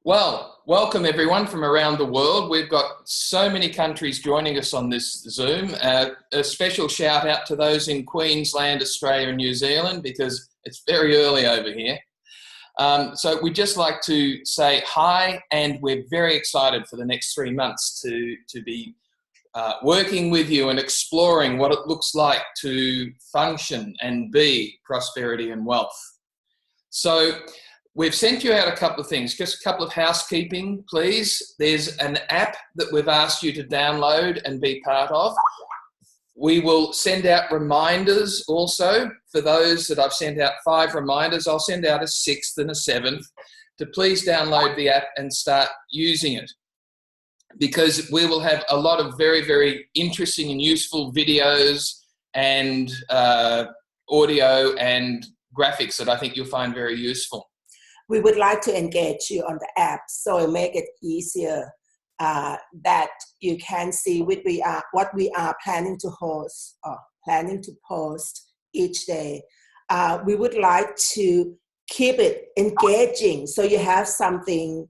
Well, welcome everyone from around the world. We've got so many countries joining us on this Zoom. A special shout out to those in Queensland, Australia and New Zealand because it's very early over here. So we'd just like to say hi, and we're very excited for the next 3 months to be working with you and exploring what it looks like to function and be prosperity and wealth. So we've sent you out a couple of things, just a couple of housekeeping, please. There's an app that we've asked you to download and be part of. We will send out reminders also for those that I've sent out 5 reminders. I'll send out a 6th and a 7th to please download the app and start using it, because we will have a lot of very, very interesting and useful videos and audio and graphics that I think you'll find very useful. We would like to engage you on the app, so it make it easier that you can see what we are planning to host or planning to post each day. We would like to keep it engaging, so you have something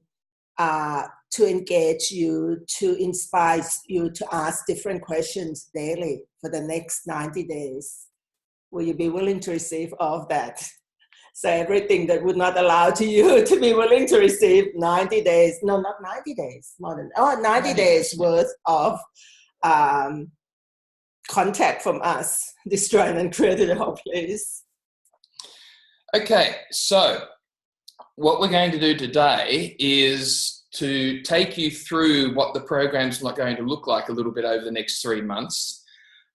to engage you, to inspire you to ask different questions daily for the next 90 days. Will you be willing to receive all of that? So everything that would not allow to you to be willing to receive 90 days, no, not 90 days, more than 90 days worth of contact from us. Destroy and create it all, please. Okay, so what we're going to do today is to take you through what the program's going to look like a little bit over the next 3 months,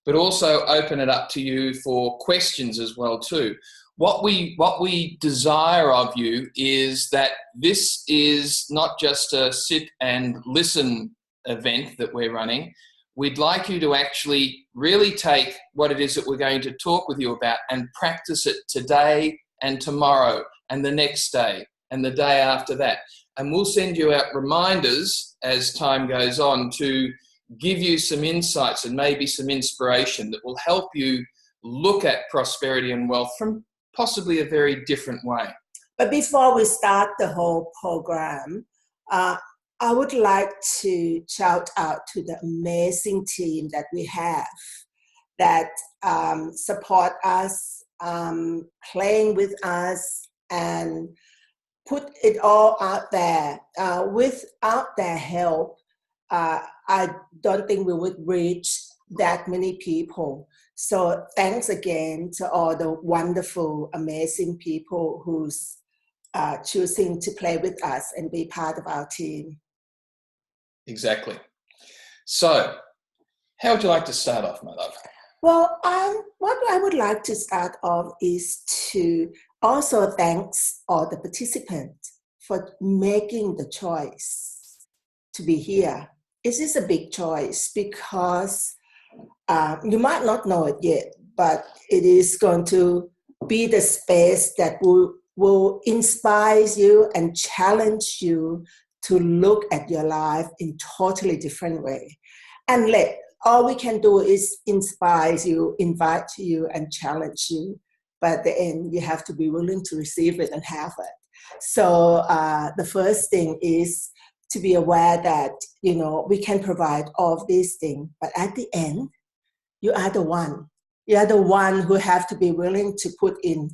but also open it up to you for questions as well too. What we desire of you is that this is not just a sit and listen event that we're running. We'd like you to actually really take what it is that we're going to talk with you about and practice it today and tomorrow and the next day and the day after that. And we'll send you out reminders as time goes on to give you some insights and maybe some inspiration that will help you look at prosperity and wealth from possibly a very different way. But before we start the whole program, I would like to shout out to the amazing team that we have that support us, playing with us, and put it all out there. Without their help, I don't think we would reach that many people. So thanks again to all the wonderful, amazing people who's choosing to play with us and be part of our team. Exactly. So how would you like to start off, my love? Well, what I would like to start off is to also thanks all the participants for making the choice to be here. It is a big choice because you might not know it yet, but it is going to be the space that will inspire you and challenge you to look at your life in totally different way. And all we can do is inspire you, invite you, and challenge you. But at the end, you have to be willing to receive it and have it. So the first thing is to be aware that, we can provide all of these things, but at the end, you are the one. You are the one who have to be willing to put in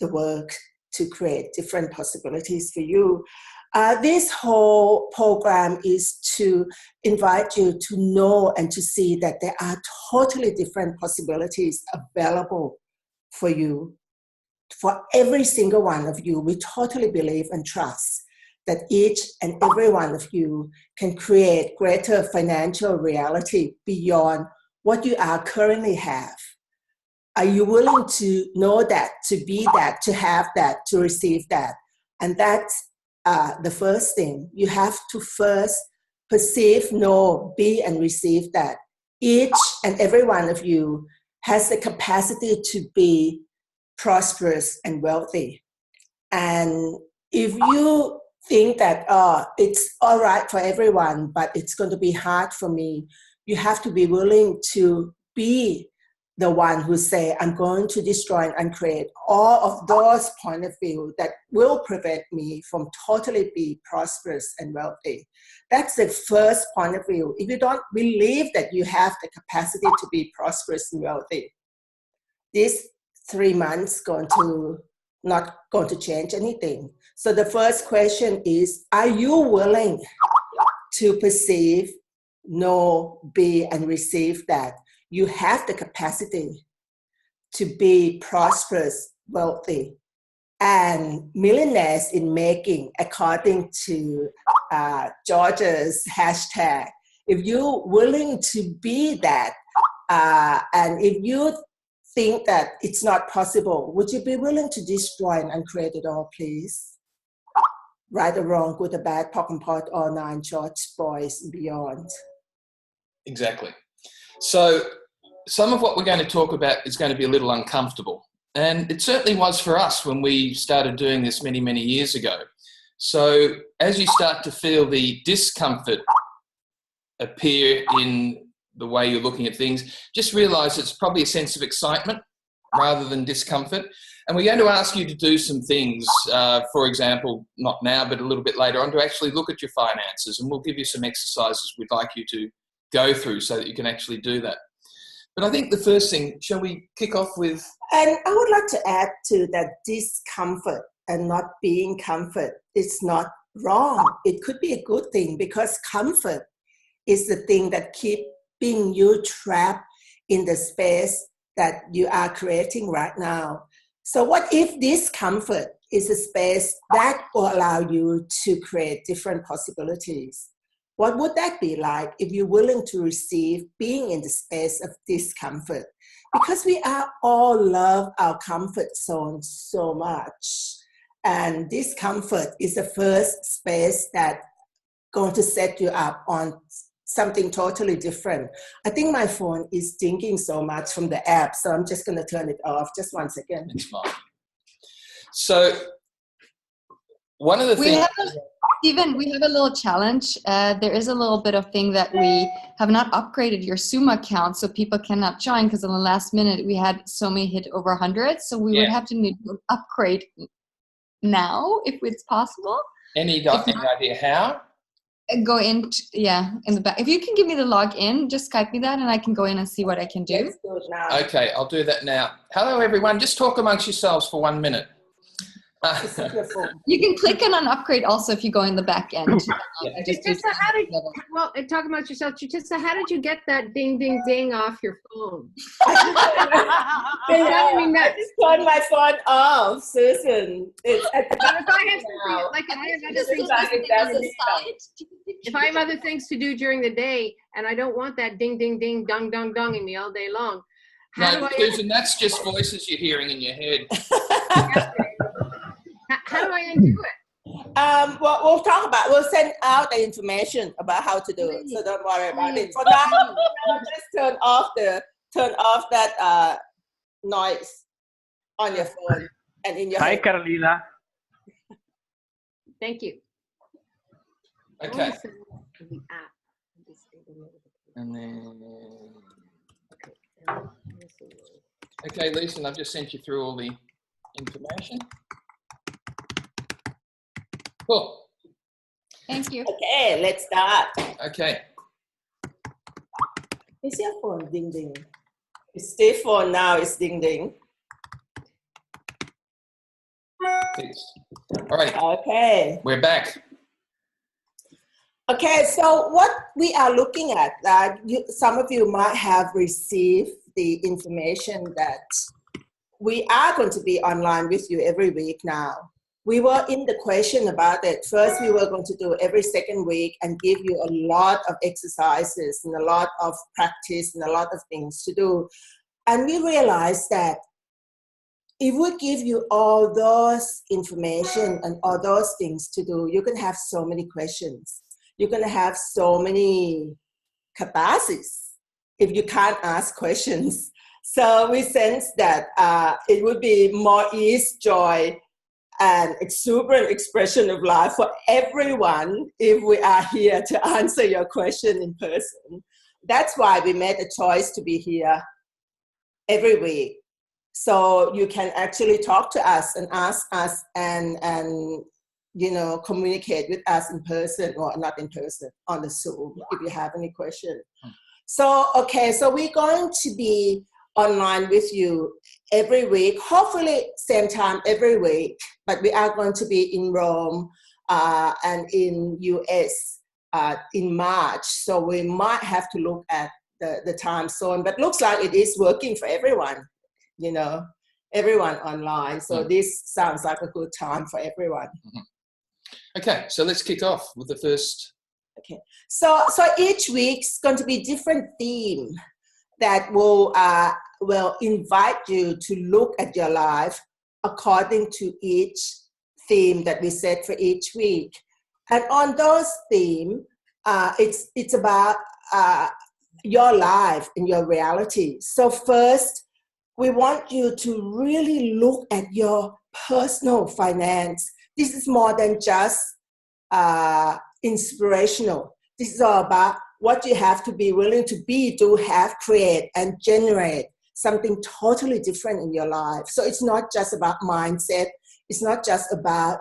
the work to create different possibilities for you. This whole program is to invite you to know and to see that there are totally different possibilities available for you. For every single one of you, we totally believe and trust that each and every one of you can create greater financial reality beyond what you are currently have. Are you willing to know that, to be that, to have that, to receive that? And that's the first thing. You have to first perceive, know, be, and receive that. Each and every one of you has the capacity to be prosperous and wealthy. And if you think that it's all right for everyone, but it's going to be hard for me, you have to be willing to be the one who say, I'm going to destroy and uncreate all of those point of view that will prevent me from totally be prosperous and wealthy. That's the first point of view. If you don't believe that you have the capacity to be prosperous and wealthy, these 3 months not going to change anything. So the first question is, are you willing to perceive, know, be, and receive that you have the capacity to be prosperous, wealthy, and millionaires in making, according to George's hashtag? If you're willing to be that, and if you think that it's not possible, would you be willing to destroy and uncreate it all, please? Right or wrong, good or bad, POC and POD, all 9 shorts, boys, and beyond. Exactly. So some of what we're going to talk about is going to be a little uncomfortable. And it certainly was for us when we started doing this many, many years ago. So as you start to feel the discomfort appear in the way you're looking at things, just realize it's probably a sense of excitement rather than discomfort. And we're going to ask you to do some things, for example, not now, but a little bit later on, to actually look at your finances. And we'll give you some exercises we'd like you to go through so that you can actually do that. But I think the first thing, shall we kick off with? And I would like to add to that discomfort and not being comfort is not wrong. It could be a good thing, because comfort is the thing that keeps you trapped in the space that you are creating right now. So what if discomfort is a space that will allow you to create different possibilities? What would that be like if you're willing to receive being in the space of discomfort? Because we are all love our comfort zone so much. And discomfort is the first space that going to set you up on something totally different. I think my phone is dinging so much from the app, so I'm just going to turn it off. Just 1 second. It's fine. So one of the things... Stephen, we have a little challenge. There is a little bit of thing that we have not upgraded your Zoom account, so people cannot join, because in the last minute we had so many hit over 100, so we would have to need to upgrade now, if it's possible. Any idea how? Go in, in the back. If you can give me the login, just Skype me that and I can go in and see what I can do. Let's do it now. Okay, I'll do that now. Hello, everyone. Just talk amongst yourselves for 1 minute. You can click on an upgrade also if you go in the back end. Chitissa, talk about yourself. Chitissa, how did you get that ding, ding, ding off your phone? I just turned my phone off, Susan. If I have other things to do during the day and I don't want that ding, ding, ding, dung, dung, dunging me all day long. Susan, that's just voices you're hearing in your head. How do I undo it? We'll send out the information about how to do it, so don't worry about it. For now, just turn off that noise on your phone and in your Hi, head. Carolina. Thank you. Okay. And then... Okay, Lisa, I've just sent you through all the information. Cool. Thank you. Okay, let's start. Okay. Is your phone ding ding? It's still phone now, it's ding ding. Thanks. All right. Okay. We're back. Okay, so what we are looking at, some of you might have received the information that we are going to be online with you every week now. We were in the question about it. First, we were going to do every second week and give you a lot of exercises and a lot of practice and a lot of things to do. And we realized that if we give you all those information and all those things to do, you're going to have so many questions. You're going to have so many capacities if you can't ask questions. So we sense that it would be more ease, joy, and exuberant expression of life for everyone if we are here to answer your question in person. That's why we made a choice to be here every week. So you can actually talk to us and ask us and communicate with us in person, or not in person, on the Zoom, if you have any question. So, okay, so we're going to be online with you every week, hopefully same time every week, but we are going to be in Rome and in US in March. So we might have to look at the time zone, but looks like it is working for everyone, everyone online. So this sounds like a good time for everyone. Okay, so let's kick off with the first. Okay, so each week's going to be different theme that will invite you to look at your life according to each theme that we set for each week. And on those themes, it's about your life and your reality. So first, we want you to really look at your personal finance. This is more than just inspirational. This is all about what you have to be willing to be, to have, create, and generate something totally different in your life. So it's not just about mindset. It's not just about,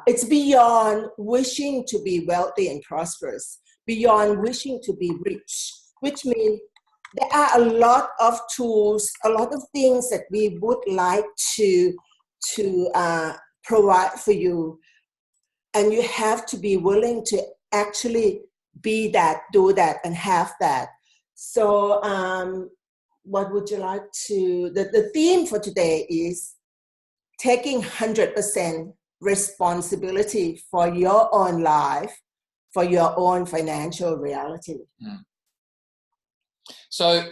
it's beyond wishing to be wealthy and prosperous, beyond wishing to be rich, which means there are a lot of tools, a lot of things that we would like to provide for you. And you have to be willing to actually be that, do that, and have that. So what would you like to, the theme for today is taking 100% responsibility for your own life, for your own financial reality. So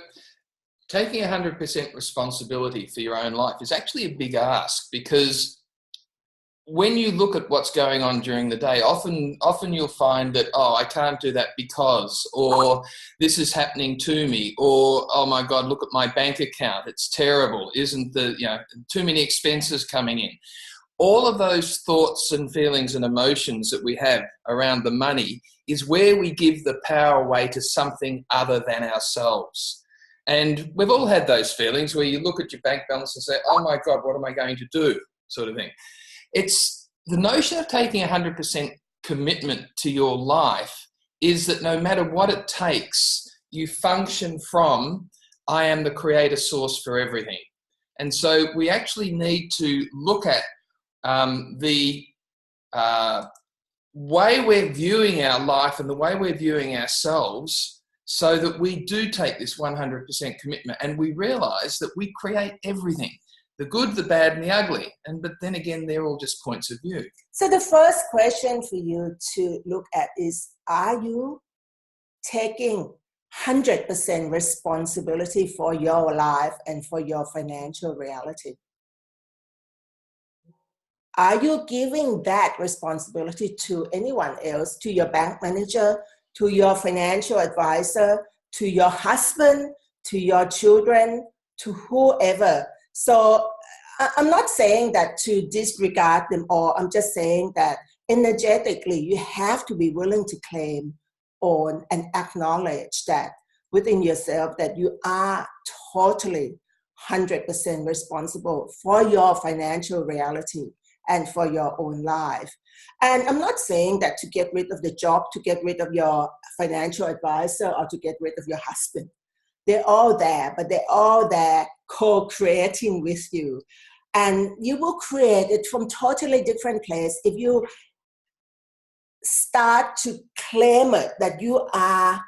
taking 100% responsibility for your own life is actually a big ask, because when you look at what's going on during the day, often you'll find that, oh, I can't do that because, or this is happening to me, or, oh my God, look at my bank account, it's terrible, isn't too many expenses coming in. All of those thoughts and feelings and emotions that we have around the money is where we give the power away to something other than ourselves. And we've all had those feelings where you look at your bank balance and say, oh my God, what am I going to do, sort of thing. It's the notion of taking 100% commitment to your life is that no matter what it takes, you function from, I am the creator source for everything. And so we actually need to look at the way we're viewing our life and the way we're viewing ourselves, so that we do take this 100% commitment and we realize that we create everything. The good, the bad, and the ugly. But then again, they're all just points of view. So the first question for you to look at is, are you taking 100% responsibility for your life and for your financial reality? Are you giving that responsibility to anyone else, to your bank manager, to your financial advisor, to your husband, to your children, to whoever? So I'm not saying that to disregard them all. I'm just saying that energetically, you have to be willing to claim on and acknowledge that within yourself that you are totally 100% responsible for your financial reality and for your own life. And I'm not saying that to get rid of the job, to get rid of your financial advisor, or to get rid of your husband. They're all there, but they're all there co-creating with you. And you will create it from totally different place if you start to claim it, that you are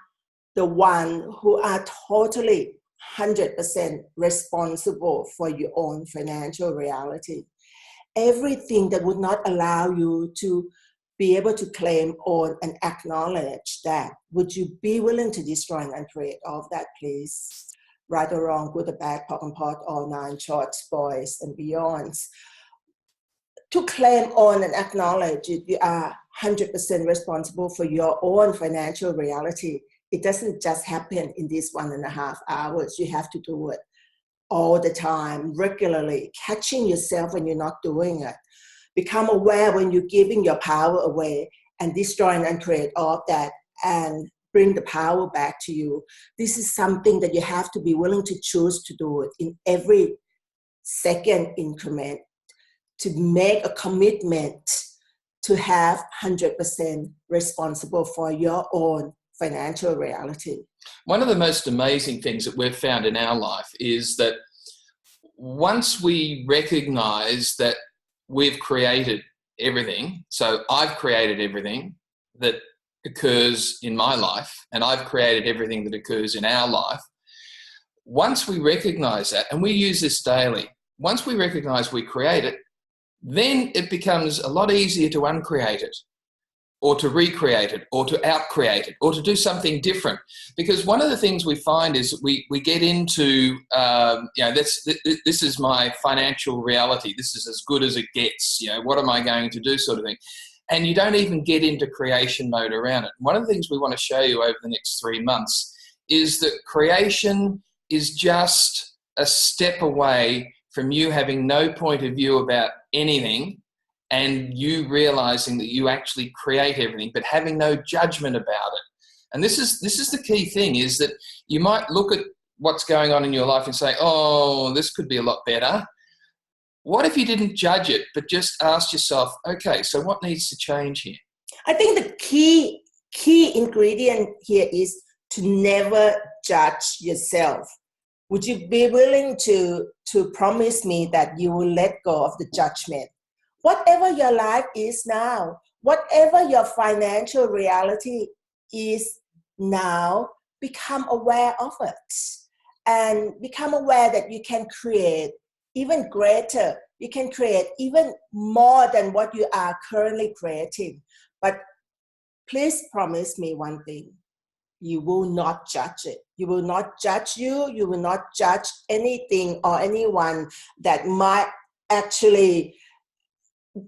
the one who are totally 100% responsible for your own financial reality. Everything that would not allow you to be able to claim on and acknowledge that, would you be willing to destroy and create all of that, please? Right or wrong, good or bad, POC and POD, all nine shorts, boys and beyonds. To claim on and acknowledge it, you are 100% responsible for your own financial reality. It doesn't just happen in these 1.5 hours. You have to do it all the time, regularly, catching yourself when you're not doing it. Become aware when you're giving your power away and destroying and create all of that, and bring the power back to you. This is something that you have to be willing to choose to do it in every second increment, to make a commitment to have 100% responsible for your own financial reality. One of the most amazing things that we've found in our life is that once we recognize that we've created everything, so I've created everything that occurs in my life, and I've created everything that occurs in our life. Once we recognize that, and we use this daily, once we recognize we create it, then it becomes a lot easier to uncreate it, or to recreate it, or to outcreate it, or to do something different. Because one of the things we find is that we get into, this is my financial reality. This is as good as it gets. What am I going to do, sort of thing. And you don't even get into creation mode around it. One of the things we want to show you over the next 3 months is that creation is just a step away from you having no point of view about anything, and you realizing that you actually create everything, but having no judgment about it. And this is the key thing, is that you might look at what's going on in your life and say, oh, this could be a lot better. What if you didn't judge it, but just ask yourself, okay, so what needs to change here? I think the key ingredient here is to never judge yourself. Would you be willing to promise me that you will let go of the judgment? Whatever your life is now, whatever your financial reality is now, become aware of it and become aware that you can create even greater. You can create even more than what you are currently creating. But please promise me one thing. You will not judge it. You will not judge you. You will not judge anything or anyone that might actually,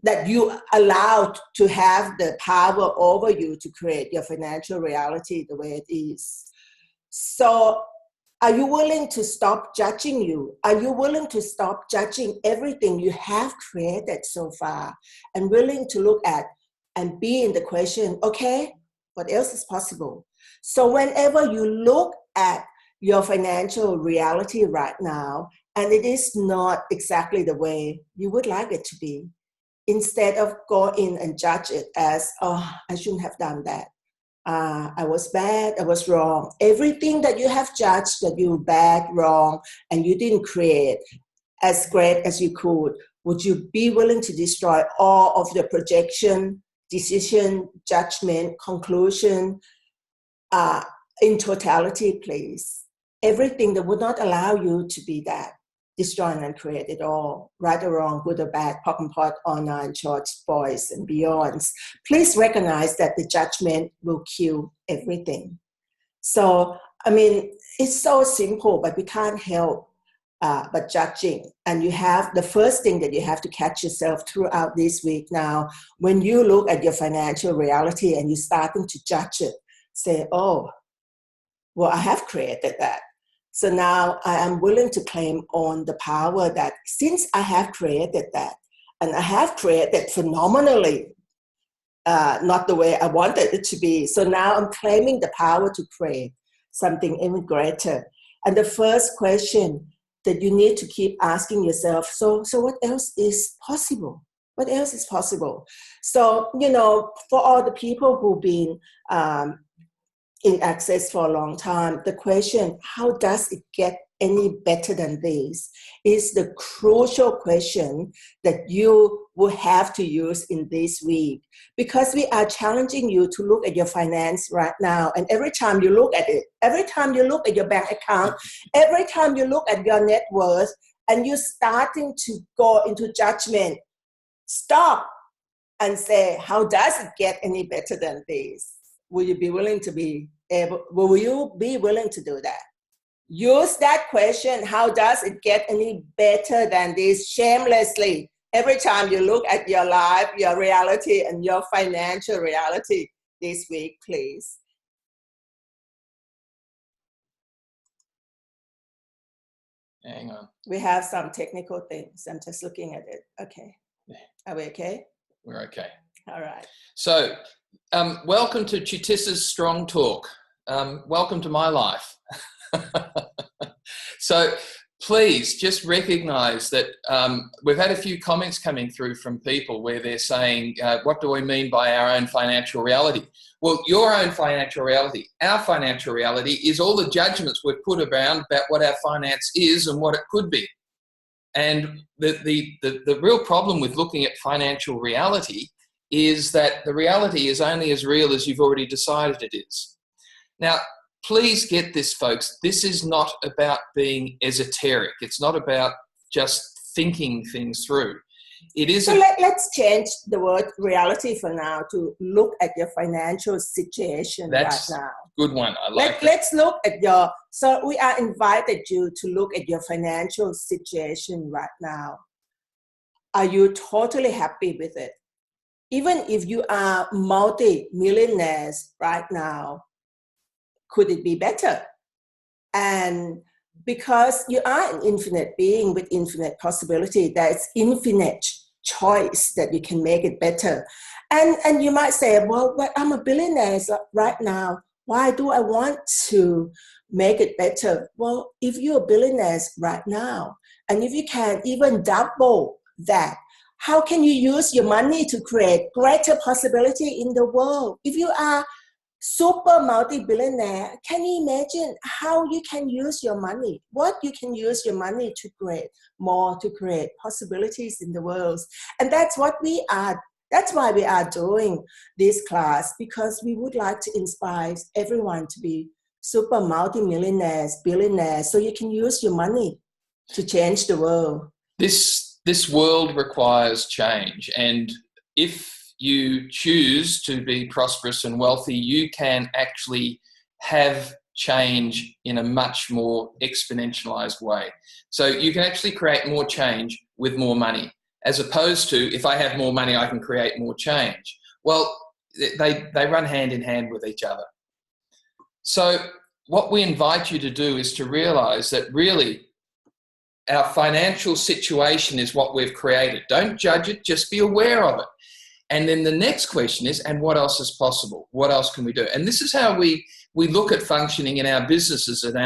that you allowed to have the power over you to create your financial reality the way it is. So are you willing to stop judging you? Are you willing to stop judging everything you have created so far, and willing to look at and be in the question, okay, what else is possible? So whenever you look at your financial reality right now, and it is not exactly the way you would like it to be, instead of go in and judge it as, oh, I shouldn't have done that. I was bad, I was wrong. Everything that you have judged that you were bad, wrong, and you didn't create as great as you could, would you be willing to destroy all of the projection, decision, judgment, conclusion, in totality, please? Everything that would not allow you to be that, destroy and create it all, right or wrong, good or bad, pop and pot, online, shorts, boys, and beyonds. Please recognize that the judgment will kill everything. So, I mean, it's so simple, but we can't help but judging. And you have, the first thing that you have to catch yourself throughout this week now, when you look at your financial reality and you're starting to judge it, say, oh, well, I have created that. So now I am willing to claim on the power that since I have created that, and I have created phenomenally, not the way I wanted it to be. So now I'm claiming the power to create something even greater. And the first question that you need to keep asking yourself, so what else is possible? What else is possible? So, for all the people who've been in Access for a long time, the question, how does it get any better than this, is the crucial question that you will have to use in this week, because we are challenging you to look at your finance right now. And every time you look at it, every time you look at your bank account, every time you look at your net worth, and you're starting to go into judgment, stop and say, how does it get any better than this? Will you be willing to do that? Use that question, how does it get any better than this, shamelessly, every time you look at your life, your reality, and your financial reality this week, please. Hang on. We have some technical things. I'm just looking at it. Okay. Yeah. Are we okay? We're okay. All right. So, welcome to Chitissa's Strong Talk. welcome to my life. So please just recognize that we've had a few comments coming through from people where they're saying, what do we mean by our own financial reality? Well, your own financial reality, our financial reality is all the judgments we've put around about what our finance is and what it could be. And the real problem with looking at financial reality is that the reality is only as real as you've already decided it is. Now, please get this, folks. This is not about being esoteric. It's not about just thinking things through. It is. So let's change the word reality for now to look at your financial situation right now. Good one. I like it. Let's look at so we are invited you to look at your financial situation right now. Are you totally happy with it? Even if you are multi-millionaires right now, could it be better? And because you are an infinite being with infinite possibility, there's infinite choice that you can make it better. And you might say, well, but I'm a billionaire right now. Why do I want to make it better? Well, if you're a billionaire right now, and if you can even double that, how can you use your money to create greater possibility in the world? If you are super multi-billionaire, can you imagine how you can use your money? What you can use your money to create more, to create possibilities in the world. And that's what we are. That's why we are doing this class, because we would like to inspire everyone to be super multi-millionaires, billionaires, so you can use your money to change the world. This world requires change, and if you choose to be prosperous and wealthy, you can actually have change in a much more exponentialized way. So you can actually create more change with more money, as opposed to, if I have more money, I can create more change. Well, they run hand in hand with each other. So what we invite you to do is to realize that really our financial situation is what we've created. Don't judge it, just be aware of it. And then the next question is, and what else is possible? What else can we do? And this is how we look at functioning in our businesses and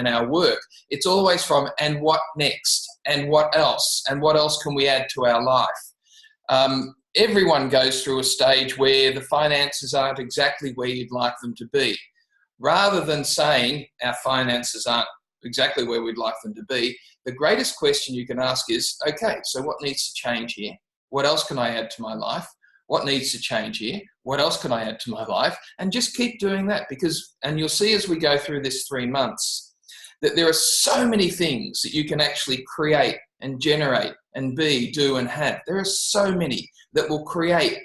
our work. It's always from, and what next? And what else? And what else can we add to our life? Everyone goes through a stage where the finances aren't exactly where you'd like them to be. Rather than saying our finances aren't exactly where we'd like them to be, the greatest question you can ask is, okay, so what needs to change here? What else can I add to my life? What needs to change here? What else can I add to my life? And just keep doing that, because, and you'll see as we go through this 3 months, that there are so many things that you can actually create and generate and be, do and have. There are so many that will create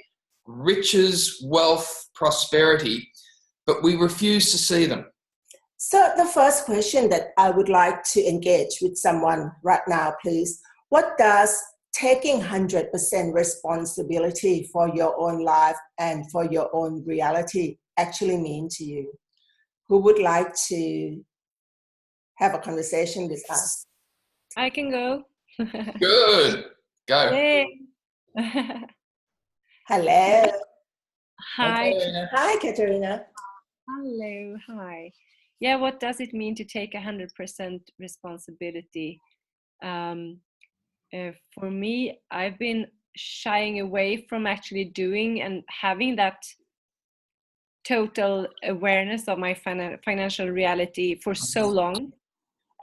riches, wealth, prosperity, but we refuse to see them. So the first question that I would like to engage with someone right now, please. What does taking 100% responsibility for your own life and for your own reality actually mean to you? Who would like to have a conversation with us? I can go. Good. Go. Yay. Hello. Hi. Hi, Katerina. Hello. Hi. Yeah, what does it mean to take 100% responsibility? For me, I've been shying away from actually doing and having that total awareness of my financial reality for so long.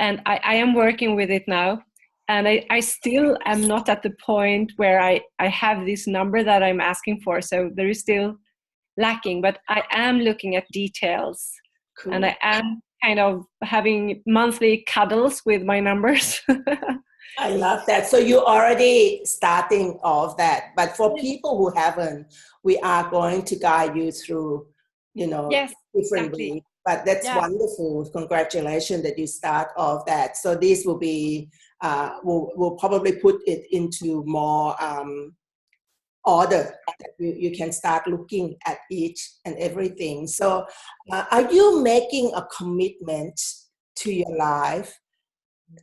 And I am working with it now. And I still am not at the point where I have this number that I'm asking for. So there is still lacking, but I am looking at details. Cool. And I am kind of having monthly cuddles with my numbers. I love that. So you're already starting off that. But for people who haven't, we are going to guide you through, yes, different exactly. ways. But that's wonderful. Congratulations that you start off that. So this will be, we'll probably put it into more order that you can start looking at each and everything. So are you making a commitment to your life,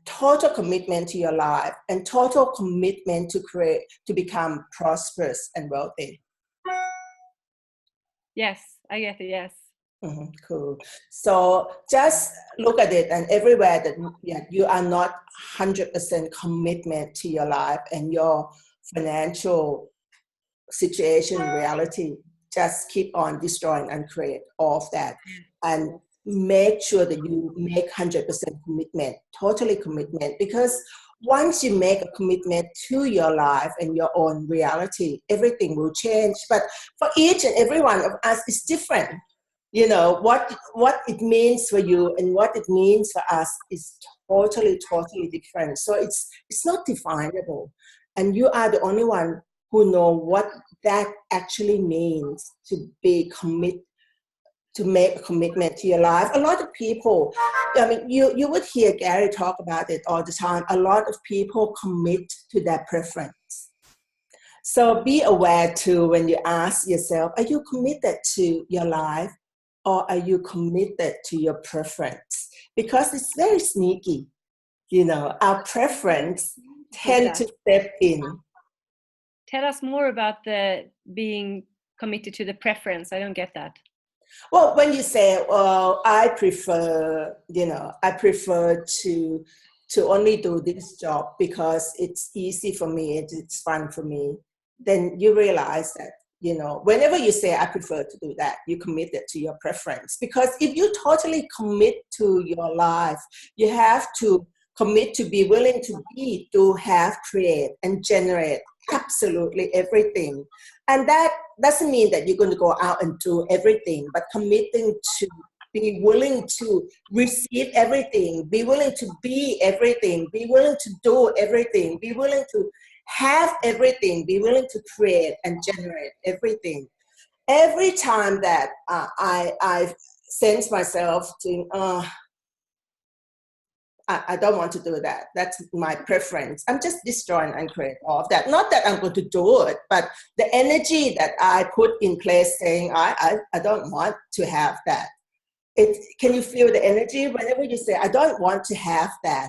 total commitment to your life, and total commitment to become prosperous and wealthy? Yes, I get it, yes. Cool. So just look at it, and everywhere that you are not 100% commitment to your life and your financial situation, reality, just keep on destroying and create all of that. And make sure that you make 100% commitment, totally commitment, because once you make a commitment to your life and your own reality, everything will change. But for each and every one of us, it's different. You know, what it means for you and what it means for us is totally different. So it's not definable. And you are the only one who know what that actually means to make a commitment to your life. A lot of people, I mean, you would hear Gary talk about it all the time. A lot of people commit to their preference. So be aware too when you ask yourself, are you committed to your life or are you committed to your preference? Because it's very sneaky. You know, our preference tend to step in. Tell us more about the being committed to the preference. I don't get that. Well, when you say, well, I prefer to only do this job because it's easy for me, it's fun for me, then you realize that, you know, whenever you say, I prefer to do that, you committed to your preference. Because if you totally commit to your life, you have to commit to be willing to be, to have, create, and generate absolutely everything. And that doesn't mean that you're going to go out and do everything, but committing to be willing to receive everything, be willing to be everything, be willing to do everything, be willing to have everything, be willing to create and generate everything. Every time that I sense myself to, I don't want to do that. That's my preference. I'm just destroying and create all of that. Not that I'm going to do it, but the energy that I put in place saying, I don't want to have that. Can you feel the energy? Whenever you say, I don't want to have that,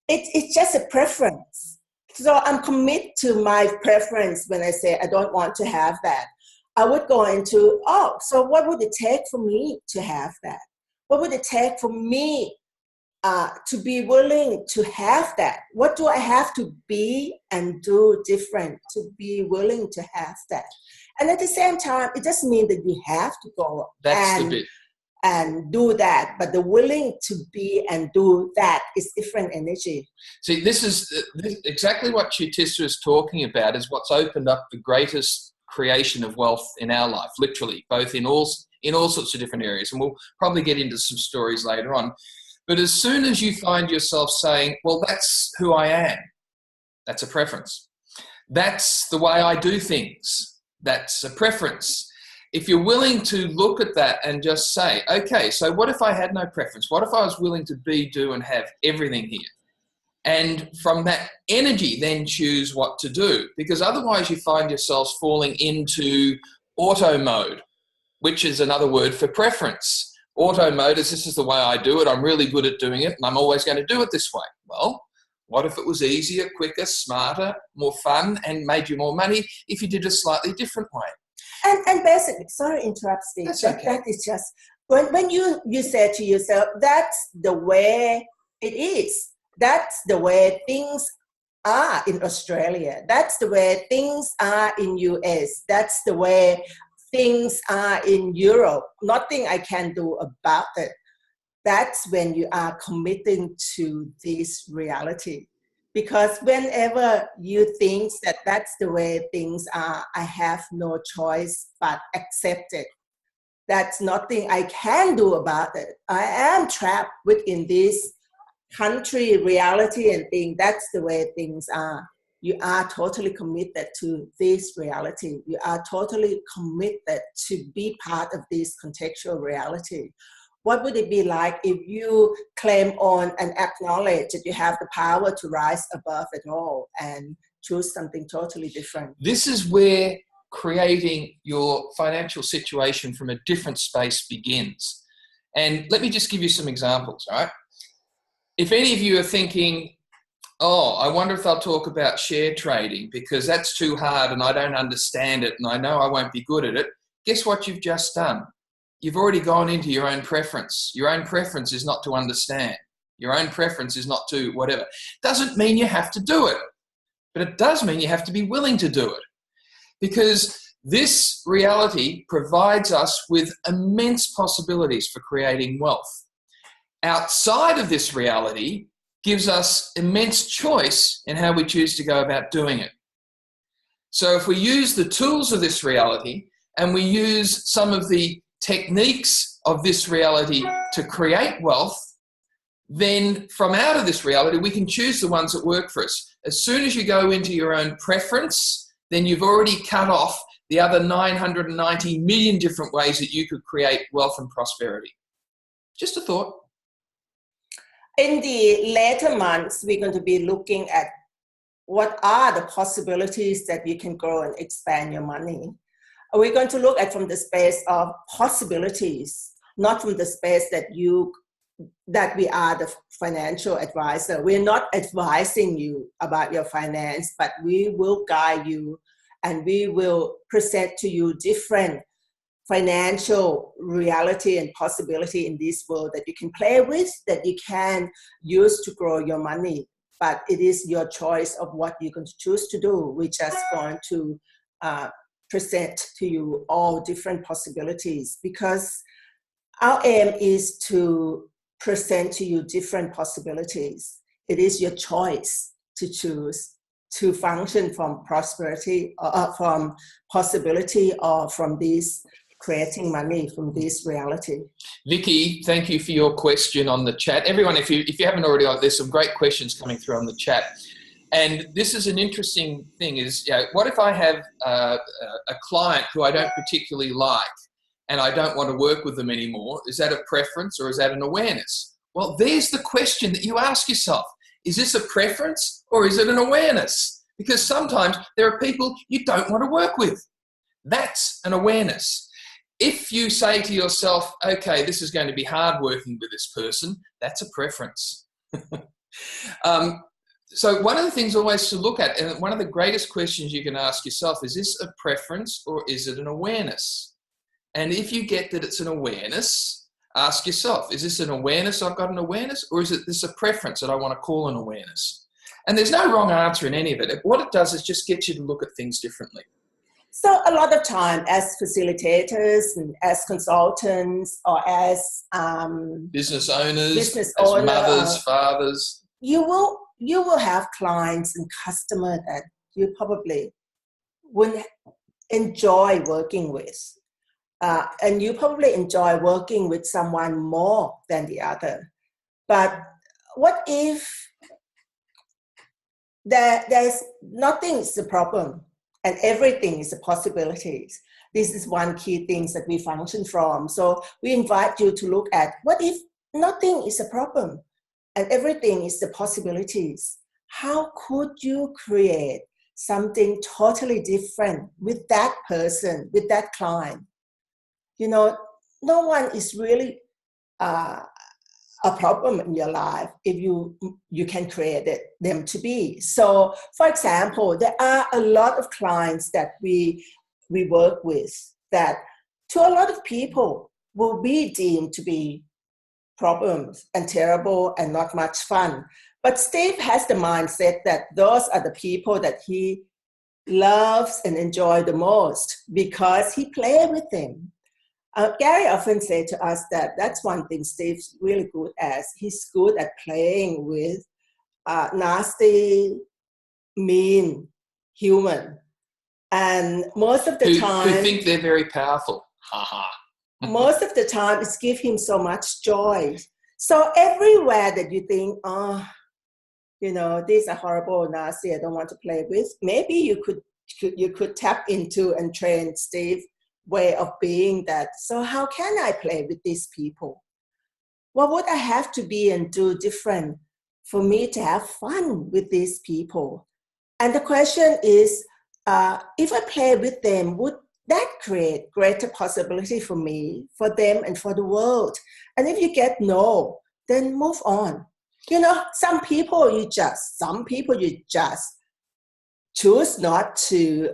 it's just a preference. So I'm committed to my preference when I say, I don't want to have that. I would go into, so what would it take for me to have that? What would it take for me to be willing to have that? What do I have to be and do different to be willing to have that? And at the same time, it doesn't mean that you have to go and do that, but the willing to be and do that is different energy. See, this is exactly what Chutisa is talking about, is what's opened up the greatest creation of wealth in our life, literally, both in all sorts of different areas. And we'll probably get into some stories later on. But as soon as you find yourself saying, well, that's who I am, that's a preference. That's the way I do things, that's a preference. If you're willing to look at that and just say, okay, so what if I had no preference? What if I was willing to be, do, and have everything here? And from that energy, then choose what to do. Because otherwise you find yourselves falling into auto mode, which is another word for preference. Auto mode is, this is the way I do it, I'm really good at doing it, and I'm always going to do it this way. Well, what if it was easier, quicker, smarter, more fun, and made you more money if you did it a slightly different way? And basically, sorry to interrupt, Steve. That's okay. That is just, when you say to yourself, that's the way it is. That's the way things are in Australia. That's the way things are in US. That's the way things are in Europe. Nothing I can do about it. That's when you are committing to this reality. Because whenever you think that that's the way things are, I have no choice but accept it. That's nothing I can do about it. I am trapped within this country reality and think that's the way things are. You are totally committed to this reality. You are totally committed to be part of this contextual reality. What would it be like if you claim on and acknowledge that you have the power to rise above it all and choose something totally different? This is where creating your financial situation from a different space begins. And let me just give you some examples, all right? If any of you are thinking, I wonder if they'll talk about share trading because that's too hard and I don't understand it and I know I won't be good at it, guess what you've just done? you've already gone into your own preference. Your own preference is not to understand. Your own preference is not to whatever. Doesn't mean you have to do it, but it does mean you have to be willing to do it, because this reality provides us with immense possibilities for creating wealth. Outside of this reality gives us immense choice in how we choose to go about doing it. So if we use the tools of this reality and we use some of the techniques of this reality to create wealth, then from out of this reality, we can choose the ones that work for us. As soon as you go into your own preference, then you've already cut off the other 990 million different ways that you could create wealth and prosperity. Just a thought. In the later months, we're going to be looking at what are the possibilities that you can grow and expand your money. We're going to look at from the space of possibilities, not from the space that we are the financial advisor. We're not advising you about your finance, but we will guide you and we will present to you different financial reality and possibility in this world that you can play with, that you can use to grow your money. But it is your choice of what you're going to choose to do. We're just going to present to you all different possibilities, because our aim is to present to you different possibilities. It is your choice to choose to function from prosperity, from possibility, or from this creating money, from this reality. Vicky, thank you for your question on the chat. Everyone, if you haven't already, there's some great questions coming through on the chat. And this is an interesting thing is, what if I have a client who I don't particularly like and I don't want to work with them anymore? Is that a preference or is that an awareness? Well, there's the question that you ask yourself. Is this a preference or is it an awareness? Because sometimes there are people you don't want to work with. That's an awareness. If you say to yourself, okay, this is going to be hard working with this person, that's a preference. So one of the things always to look at, and one of the greatest questions you can ask yourself, is this a preference or is it an awareness? And if you get that it's an awareness, ask yourself, is this an awareness, I've got an awareness, or is it this a preference that I want to call an awareness? And there's no wrong answer in any of it. What it does is just get you to look at things differently. So a lot of time as facilitators and as consultants or as business owners, as mothers, fathers, you will have clients and customers that you probably wouldn't enjoy working with. And you probably enjoy working with someone more than the other. But what if there's nothing is a problem and everything is a possibility? This is one key thing that we function from. So we invite you to look at, what if nothing is a problem and everything is the possibilities? How could you create something totally different with that person, with that client? You know, no one is really a problem in your life if you can create them to be. So, for example, there are a lot of clients that we work with that to a lot of people will be deemed to be problems and terrible and not much fun. But Steve has the mindset that those are the people that he loves and enjoys the most because he plays with them. Gary often said to us that that's one thing Steve's really good at. He's good at playing with nasty, mean human. And most of the time... Who think they're very powerful. Most of the time, it's give him so much joy. So everywhere that you think, these are horrible, nasty, I don't want to play with, maybe you could tap into and train Steve way of being that. So how can I play with these people? What would I have to be and do different for me to have fun with these people? And the question is, if I play with them, would that create greater possibility for me, for them, and for the world? And if you get no, then move on. Some people you just choose not to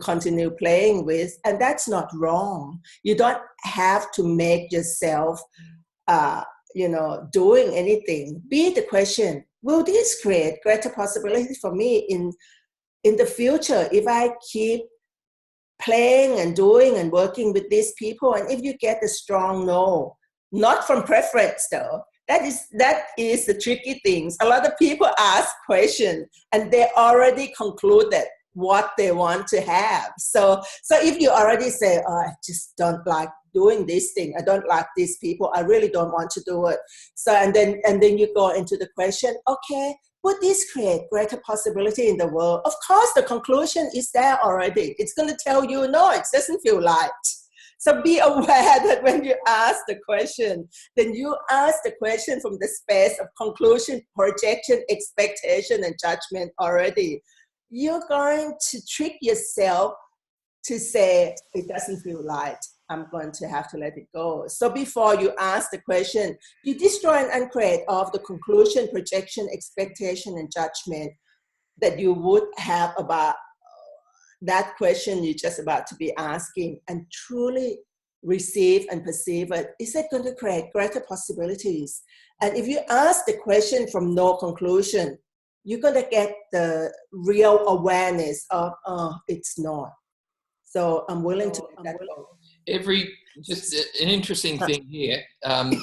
continue playing with, and that's not wrong. You don't have to make yourself doing anything. Be the question, will this create greater possibilities for me in the future if I keep playing and doing and working with these people? And if you get a strong no, not from preference though, that is the tricky things. A lot of people ask questions and they already concluded what they want to have. So if you already say, oh, I just don't like doing this thing, I don't like these people, I really don't want to do it. So and then you go into the question, okay, would this create greater possibility in the world? Of course, the conclusion is there already. It's going to tell you, no, it doesn't feel right. So be aware that when you ask the question, then you ask the question from the space of conclusion, projection, expectation, and judgment already. You're going to trick yourself to say, it doesn't feel right, I'm going to have to let it go. So before you ask the question, you destroy and uncreate of the conclusion, projection, expectation, and judgment that you would have about that question you're just about to be asking, and truly receive and perceive it. Is it going to create greater possibilities? And if you ask the question from no conclusion, you're going to get the real awareness of, oh, it's not. So I'm willing to let that go. Just an interesting thing here.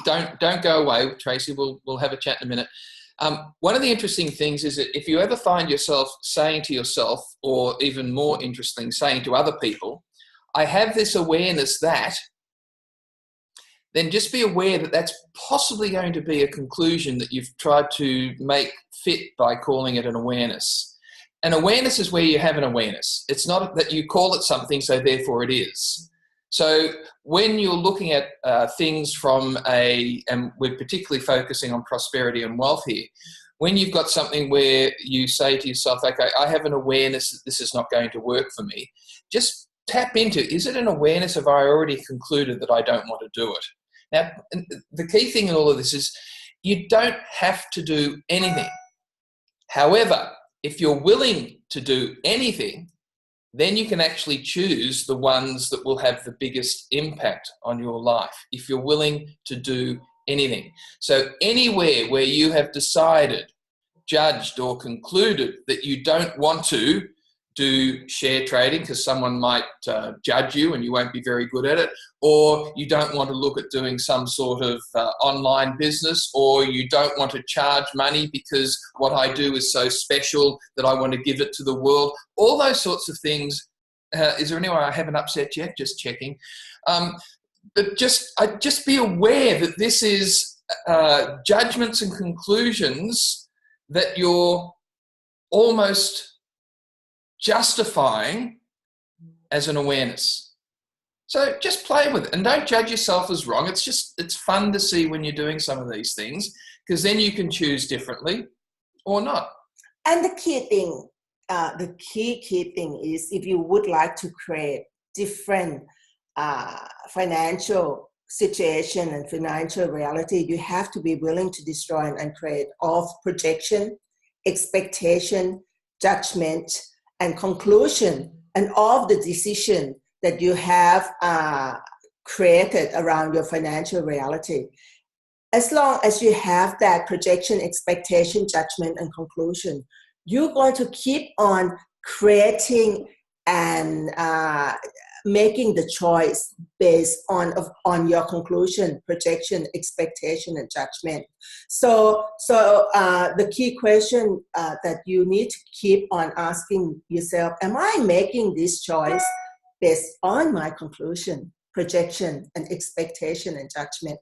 Don't go away, Tracy. We'll have a chat in a minute. One of the interesting things is that if you ever find yourself saying to yourself, or even more interesting, saying to other people, I have this awareness that, then just be aware that that's possibly going to be a conclusion that you've tried to make fit by calling it an awareness. An awareness is where you have an awareness. It's not that you call it something, so therefore it is. So when you're looking at things from and we're particularly focusing on prosperity and wealth here, when you've got something where you say to yourself, okay, I have an awareness that this is not going to work for me, just tap into, is it an awareness of I already concluded that I don't want to do it? Now, the key thing in all of this is you don't have to do anything. However, if you're willing to do anything, then you can actually choose the ones that will have the biggest impact on your life, if you're willing to do anything. So anywhere where you have decided, judged, or concluded that you don't want to do share trading because someone might judge you and you won't be very good at it, or you don't want to look at doing some sort of online business, or you don't want to charge money because what I do is so special that I want to give it to the world, all those sorts of things. Is there anyone I haven't upset yet? Just checking. But just be aware that this is judgments and conclusions that you're almost justifying as an awareness. So just play with it and don't judge yourself as wrong. It's fun to see when you're doing some of these things, because then you can choose differently or not. And the key thing, the key thing is, if you would like to create different financial situation and financial reality, you have to be willing to destroy and create of projection, expectation, judgment, and conclusion, and all of the decision that you have created around your financial reality. As long as you have that projection, expectation, judgment, and conclusion, you're going to keep on creating and making the choice based on your conclusion, projection, expectation, and judgment. So the key question that you need to keep on asking yourself, am I making this choice based on my conclusion, projection, and expectation and judgment?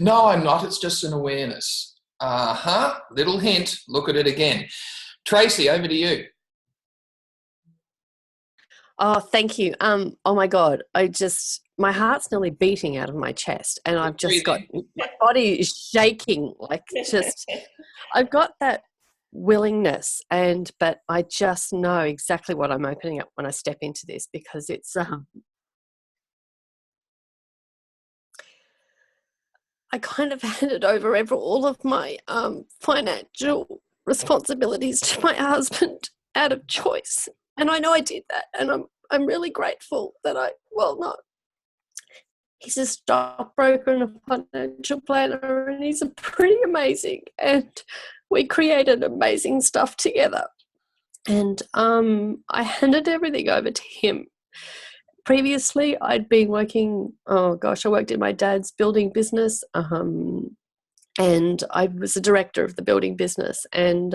No, I'm not. It's just an awareness. Little hint. Look at it again. Tracy, over to you. Oh, thank you. Oh my God. My heart's nearly beating out of my chest, and I've just got, my body is shaking. I've got that willingness, but I just know exactly what I'm opening up when I step into this, because it's, I kind of handed over all of my financial responsibilities to my husband. out of choice. And I know I did that. And I'm really grateful that he's a stockbroker and a financial planner, and he's pretty amazing. And we created amazing stuff together. And I handed everything over to him. Previously, I'd been working, I worked in my dad's building business, and I was the director of the building business. And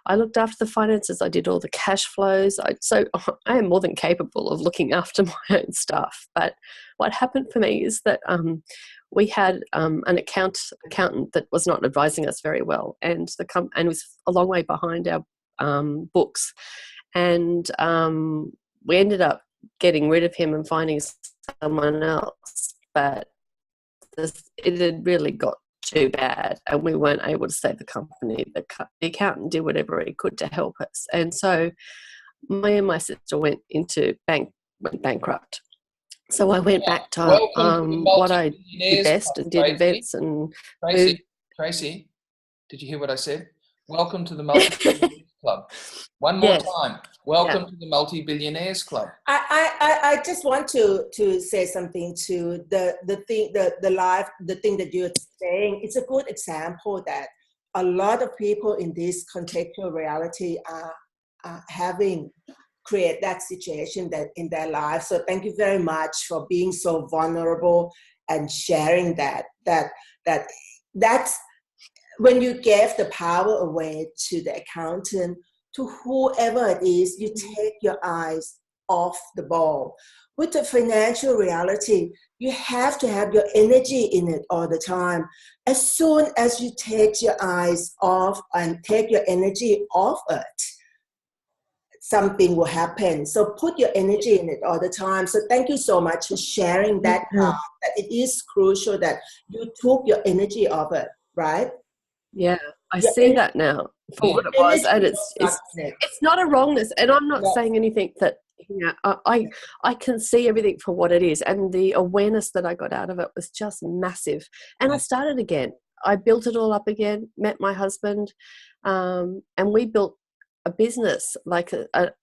I looked after the finances. I did all the cash flows. So I am more than capable of looking after my own stuff. But what happened for me is that we had an accountant that was not advising us very well, and and was a long way behind our books. And we ended up getting rid of him and finding someone else. But it had really got too bad, and we weren't able to save the company. The accountant did whatever he could to help us, and so me and my sister went bankrupt. So I went back to what I did best and did events and Tracy, did you hear what I said? Welcome to the multi-billionaires club. One more time. Welcome to the multi-billionaires club. I just want to say something to the thing that you're saying. It's a good example that a lot of people in this contextual reality are having create that situation that in their lives. So thank you very much for being so vulnerable and sharing that. That's when you gave the power away to the accountant, to whoever it is, you take your eyes off the ball. With the financial reality, you have to have your energy in it all the time. As soon as you take your eyes off and take your energy off it, something will happen. So put your energy in it all the time. So thank you so much for sharing that part, that it is crucial that you took your energy off it, right? Yeah, I see that now for what it was, and it's not a wrongness, and I'm not saying anything that I can see everything for what it is, and the awareness that I got out of it was just massive. And I started again. I built it all up again. Met my husband, and we built a business, like a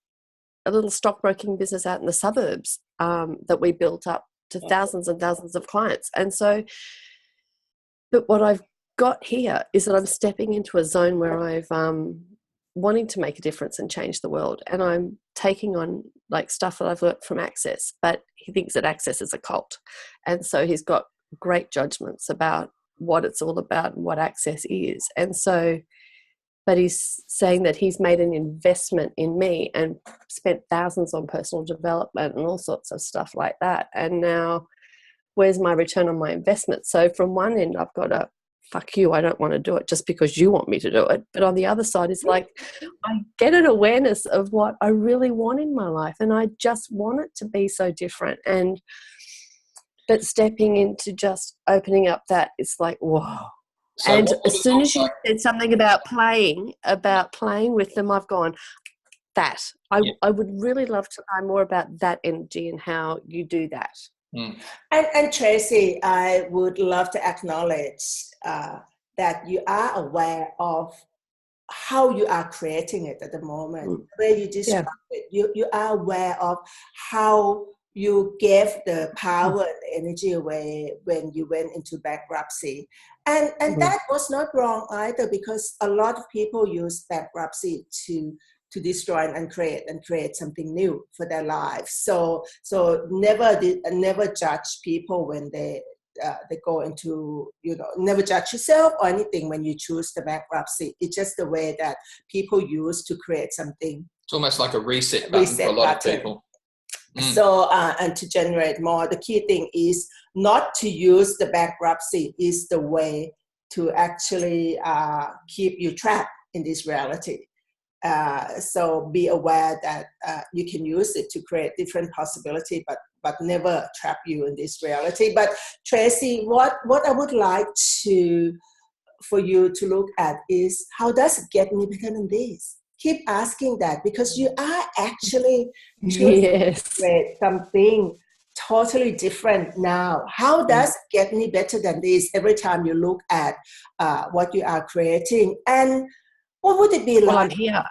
little stockbroking business out in the suburbs, that we built up to thousands and thousands of clients. And so, but what I've got here is that I'm stepping into a zone where I've wanting to make a difference and change the world, and I'm taking on like stuff that I've learnt from Access. But he thinks that Access is a cult, and so he's got great judgments about what it's all about and what Access is. And so, but he's saying that he's made an investment in me and spent thousands on personal development and all sorts of stuff like that, and now where's my return on my investment? So from one end I've got a fuck you, I don't want to do it just because you want me to do it. But on the other side, it's like I get an awareness of what I really want in my life, and I just want it to be so different. And but stepping into just opening up that, it's like, whoa. So and as soon as you said something about playing with them, I've gone, that. I would really love to know more about that energy and how you do that. And Tracy, I would love to acknowledge that you are aware of how you are creating it at the moment, where you describe it. You are aware of how you gave the power and the energy away when you went into bankruptcy. And that was not wrong either, because a lot of people use bankruptcy to destroy and create something new for their lives. So never judge people when they go into, never judge yourself or anything when you choose the bankruptcy. It's just the way that people use to create something. It's almost like a reset button for a lot of people. So, and to generate more, the key thing is not to use the bankruptcy is the way to actually keep you trapped in this reality. So be aware that you can use it to create different possibility, but never trap you in this reality. But Tracy, what I would like for you to look at is, how does it get me better than this? Keep asking that, because you are actually create something totally different now. How does it get me better than this? Every time you look at what you are creating, and what would it be like? Well, I'm here.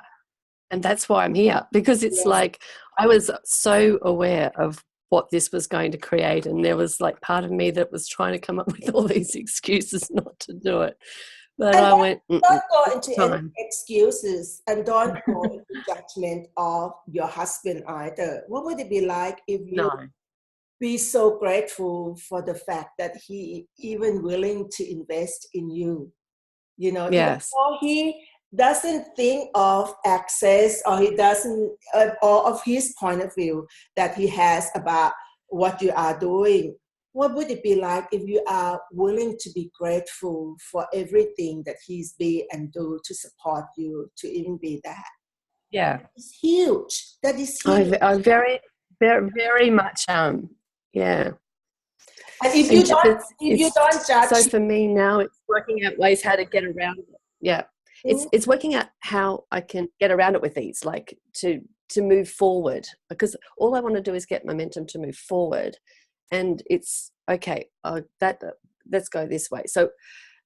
And that's why I'm here, because it's Yes. like I was so aware of what this was going to create, and there was like part of me that was trying to come up with all these excuses not to do it. But And I went, don't go into any time. excuses, and don't go into judgment of your husband either. What would it be like if you No. be so grateful for the fact that he even willing to invest in you? You know, even Yes. though he doesn't think of access, or he doesn't, or of his point of view that he has about what you are doing. What would it be like if you are willing to be grateful for everything that he's be and do to support you, to even be that? Yeah. It's huge. That is huge. I very, very, very much, yeah. And if you don't judge, so for me now, it's working out ways how to get around it. Yeah. It's working out how I can get around it with ease, like to move forward, because all I want to do is get momentum to move forward. And it's okay, let's go this way. So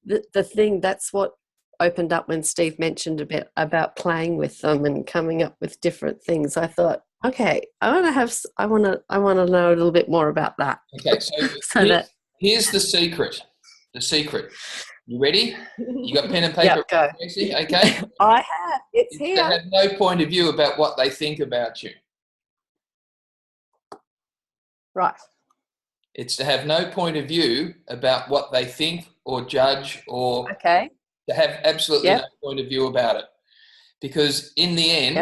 the thing, that's what opened up when Steve mentioned a bit about playing with them and coming up with different things. I thought, okay, I want to know a little bit more about that. Okay, so here's the secret. The secret. You ready? You got pen and paper? Yep, go. Tracy? Okay. I have. It's They here. have no point of view about what they think about you. Right. It's to have no point of view about what they think or judge, or Okay. to have absolutely Yep. no point of view about it. Because in the end,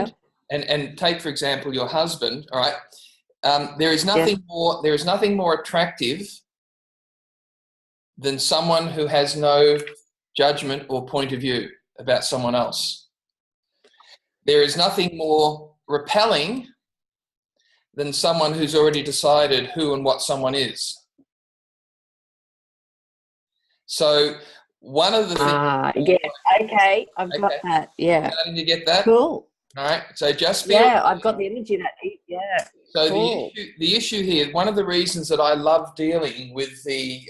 Yep. and take for example your husband, all right, there is nothing more attractive than someone who has no judgment or point of view about someone else. There is nothing more repelling than someone who's already decided who and what someone is. So one of the things... Yeah, okay, I've got that, yeah. Starting to get that? Cool. All right, so just Yeah, I've got the energy that, yeah. So cool. the issue here, one of the reasons that I love dealing with the,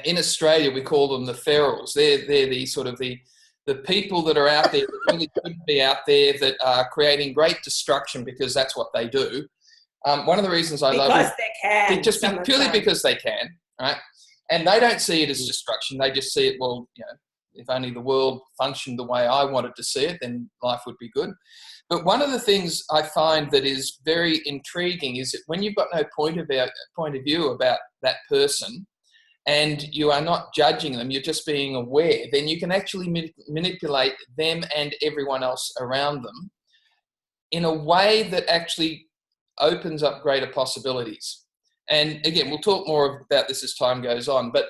in Australia we call them the ferals. They're the sort of the people that are out there that really shouldn't be out there, that are creating great destruction because that's what they do. One of the reasons I love it, because they can, just purely because they can, right? And they don't see it as destruction. They just see it, well, you know, if only the world functioned the way I wanted to see it, then life would be good. But one of the things I find that is very intriguing is that when you've got no point of view about that person, and you are not judging them, you're just being aware, then you can actually manipulate them and everyone else around them in a way that actually opens up greater possibilities. And again, we'll talk more about this as time goes on, but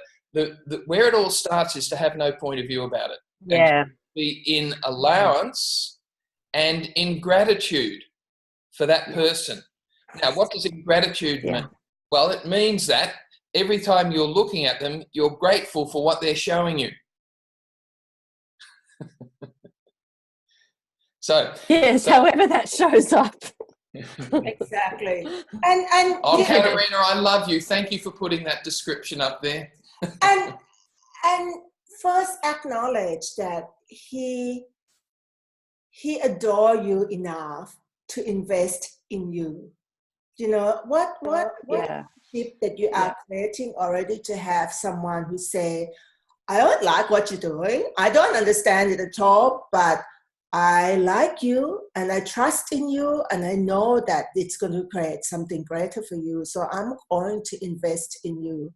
where it all starts is to have no point of view about it. Yeah. And be in allowance and in gratitude for that person. Now, what does ingratitude mean? Well, it means that every time you're looking at them, you're grateful for what they're showing you. So yes, however that shows up. Exactly. And oh, Katarina, I love you. Thank you for putting that description up there. and first acknowledge that he adore you enough to invest in you. You know, what tip that you are creating already to have someone who say, I don't like what you're doing, I don't understand it at all, but I like you and I trust in you and I know that it's going to create something greater for you, so I'm going to invest in you.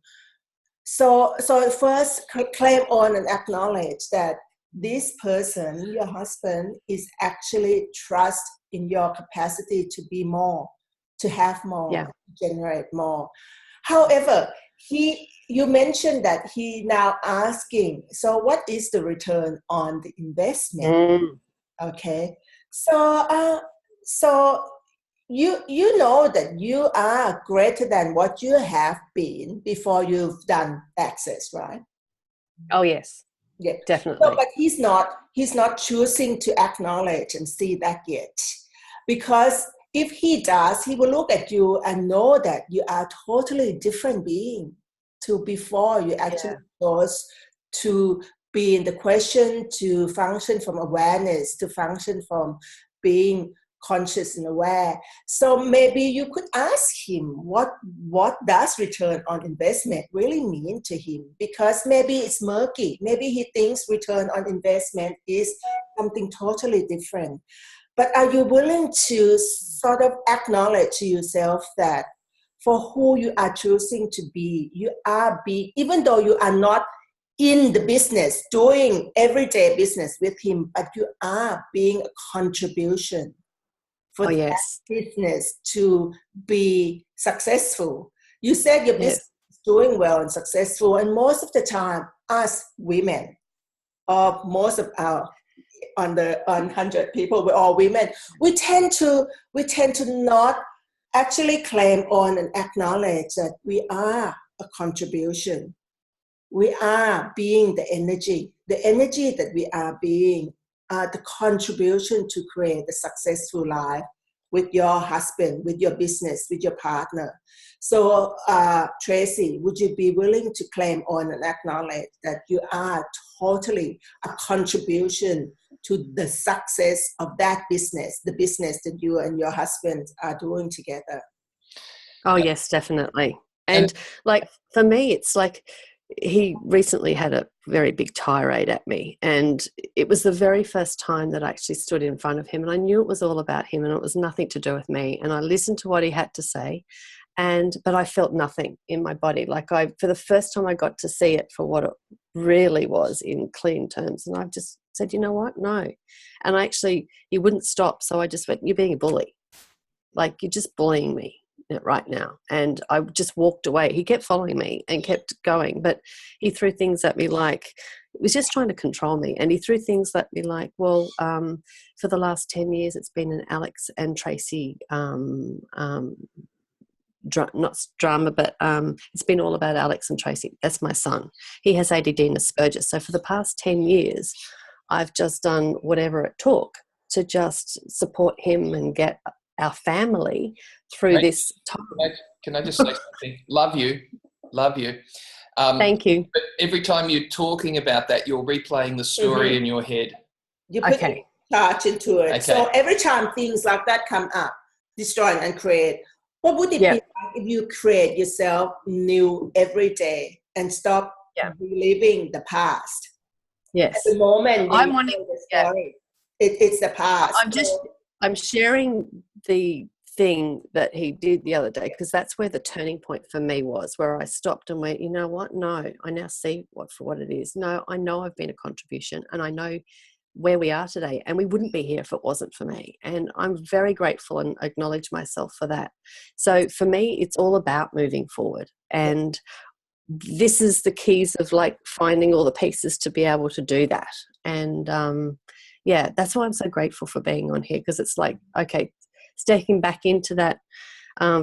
So first claim on and acknowledge that this person, your husband, is actually trust in your capacity to be more, to have more, generate more. However, you mentioned that he now asking, so what is the return on the investment? Okay, so you know that you are greater than what you have been before you've done access, right? Oh yes. Yeah, definitely. So, but he's not choosing to acknowledge and see that yet, because if he does, he will look at you and know that you are a totally different being to before you actually chose to be in the question, to function from awareness, to function from being conscious and aware. So maybe you could ask him what does return on investment really mean to him, because maybe it's murky. Maybe he thinks return on investment is something totally different. But are you willing to sort of acknowledge to yourself that for who you are choosing to be, you are being, even though you are not in the business, doing everyday business with him, but you are being a contribution for that business to be successful. You said your business is doing well and successful, and most of the time, us women, or most of our on 100 people, we're all women. We tend to not actually claim on and acknowledge that we are a contribution. We are being the energy that we are being, the contribution to create a successful life with your husband, with your business, with your partner. So, Tracy, would you be willing to claim on and acknowledge that you are totally a contribution to the success of that business, the business that you and your husband are doing together? Oh, yes, definitely. And like, for me, it's like, he recently had a very big tirade at me, and it was the very first time that I actually stood in front of him, and I knew it was all about him and it was nothing to do with me, and I listened to what he had to say, but I felt nothing in my body. Like, for the first time I got to see it for what it really was in clean terms, and I just said, you know what, no. And he wouldn't stop, so I just went, you're being a bully, like, you're just bullying me right now. And I just walked away. He kept following me and kept going, but he threw things at me like, he was just trying to control me. And he threw things at me like, well, for the last 10 years it's been an Alex and Tracy not drama, but it's been all about Alex and Tracy. That's my son. He has ADD and Asperger's. So for the past 10 years I've just done whatever it took to just support him and get our family through this time. Can I just say something? Love you. Thank you. But every time you're talking about that, you're replaying the story in your head. You put charge into it. Okay. So every time things like that come up, destroy and create, what would it be like if you create yourself new every day and stop reliving the past? Yes. At the moment, I'm wanting the story. It's the past. I'm sharing the thing that he did the other day, because that's where the turning point for me was, where I stopped and went, you know what? No, I now see for what it is. No, I know I've been a contribution, and I know where we are today, and we wouldn't be here if it wasn't for me. And I'm very grateful and acknowledge myself for that. So for me, it's all about moving forward. And this is the keys of like finding all the pieces to be able to do that. And that's why I'm so grateful for being on here, because it's like, okay, stepping back into that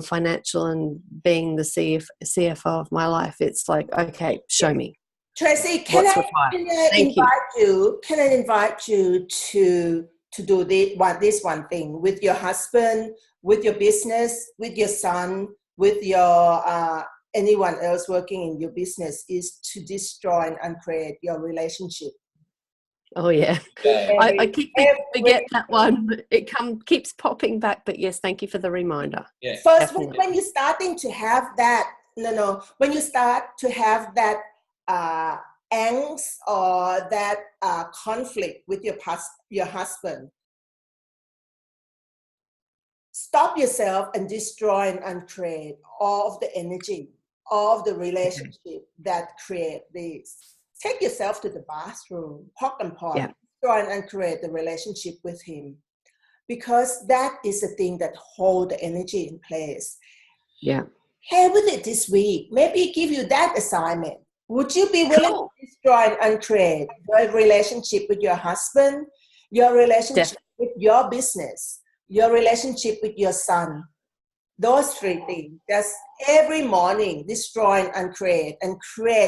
financial and being the CFO of my life, it's like, okay, show me. Tracy, can I invite you to do this one thing with your husband, with your business, with your son, with your anyone else working in your business, is to destroy and create your relationship. Oh yeah, I keep forget that one. It keeps popping back. But yes, thank you for the reminder. Yeah. First, when you're starting to have that, when you start to have that angst or that conflict with your husband, stop yourself and destroy and uncreate all of the energy, all of the relationship that create this. Take yourself to the bathroom, poke and pop, try and create the relationship with him, because that is the thing that hold the energy in place. Yeah. Have with it this week. Maybe give you that assignment. Would you be willing to destroy and create your relationship with your husband, your relationship with your business, your relationship with your son? Those three things. Just every morning, destroy and create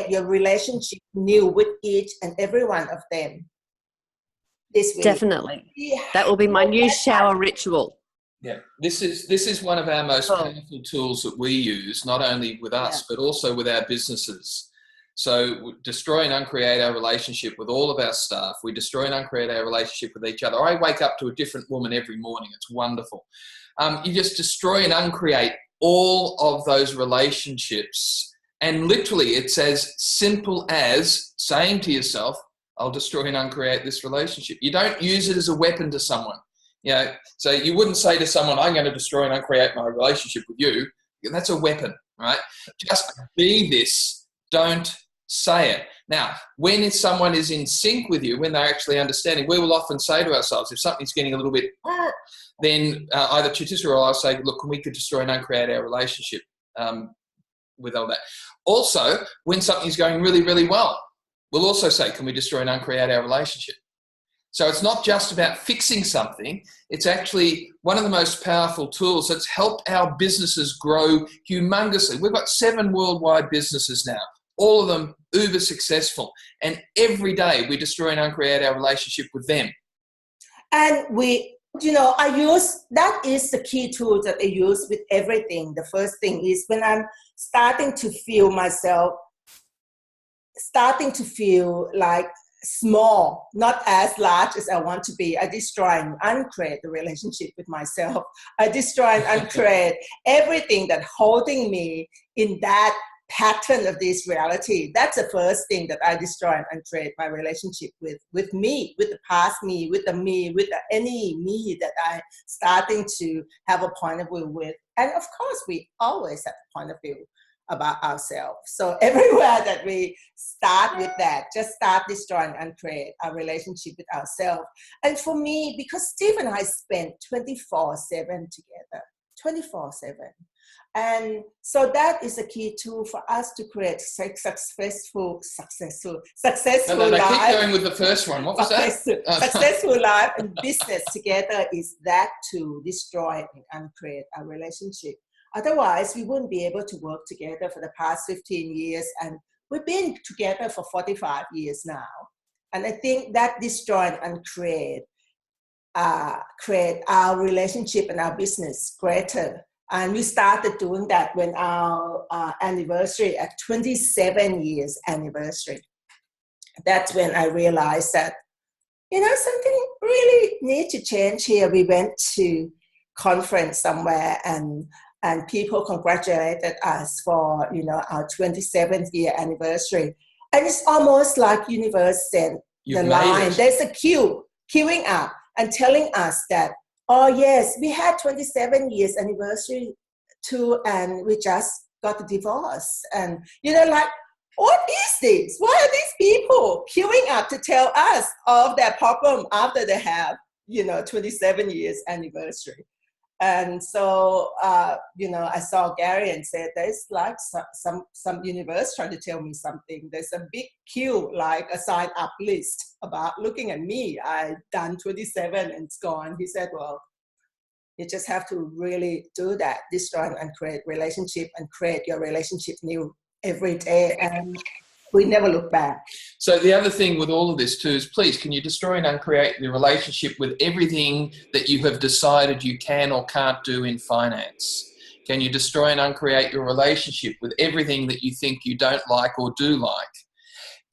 your relationship new with each and every one of them this week. Definitely. That will be my new shower ritual. Yeah, this is one of our most powerful tools that we use, not only with us, but also with our businesses. So destroy and uncreate our relationship with all of our staff. We destroy and uncreate our relationship with each other. I wake up to a different woman every morning. It's wonderful. You just destroy and uncreate all of those relationships. And literally, it's as simple as saying to yourself, I'll destroy and uncreate this relationship. You don't use it as a weapon to someone. You know, so you wouldn't say to someone, I'm going to destroy and uncreate my relationship with you. That's a weapon, right? Just be this. Don't say it. Now, when someone is in sync with you, when they're actually understanding, we will often say to ourselves, if something's getting a little bit, then either Chitisa or I'll say, look, we could destroy and uncreate our relationship with all that. Also, when something's going really, really well, we'll also say, can we destroy and uncreate our relationship? So it's not just about fixing something. It's actually one of the most powerful tools that's helped our businesses grow humongously. We've got 7 worldwide businesses now, all of them uber successful. And every day we destroy and uncreate our relationship with them. And that is the key tool that I use with everything. The first thing is when I'm starting to feel like small, not as large as I want to be, I destroy and uncreate the relationship with myself. I destroy and uncreate everything that's holding me in that pattern of this reality. That's the first thing that I destroy and uncreate my relationship with me, with the past me, with any me that I'm starting to have a point of view with. And of course, we always have a point of view about ourselves. So everywhere that we start with that, just start destroying and create our relationship with ourselves. And for me, because Steve and I spent 24/7 together, 24/7. And so that is a key tool for us to create successful No, life. keep going with the first one. What was that? Successful life and business together is that to destroy and create our relationship. Otherwise, we wouldn't be able to work together for the past 15 years. And we've been together for 45 years now. And I think that destroy and create our relationship and our business greater. And we started doing that when our anniversary, at 27 years anniversary. That's when I realized that, something really needs to change here. We went to conference somewhere and people congratulated us for, our 27th year anniversary. And it's almost like universe sent the line. There's a queuing up and telling us that, oh yes, we had 27 years anniversary too, and we just got a divorce. And, what is this? Why are these people queuing up to tell us of their problem after they have, 27 years anniversary? And so, I saw Gary and said, there's like some universe trying to tell me something. There's a big queue, like a sign up list about looking at me. I've done 27 and it's gone. He said, well, you just have to really do that, destroy and create relationship and create your relationship new every day. And we never look back. So the other thing with all of this too is, please, can you destroy and uncreate the relationship with everything that you have decided you can or can't do in finance? Can you destroy and uncreate your relationship with everything that you think you don't like or do like?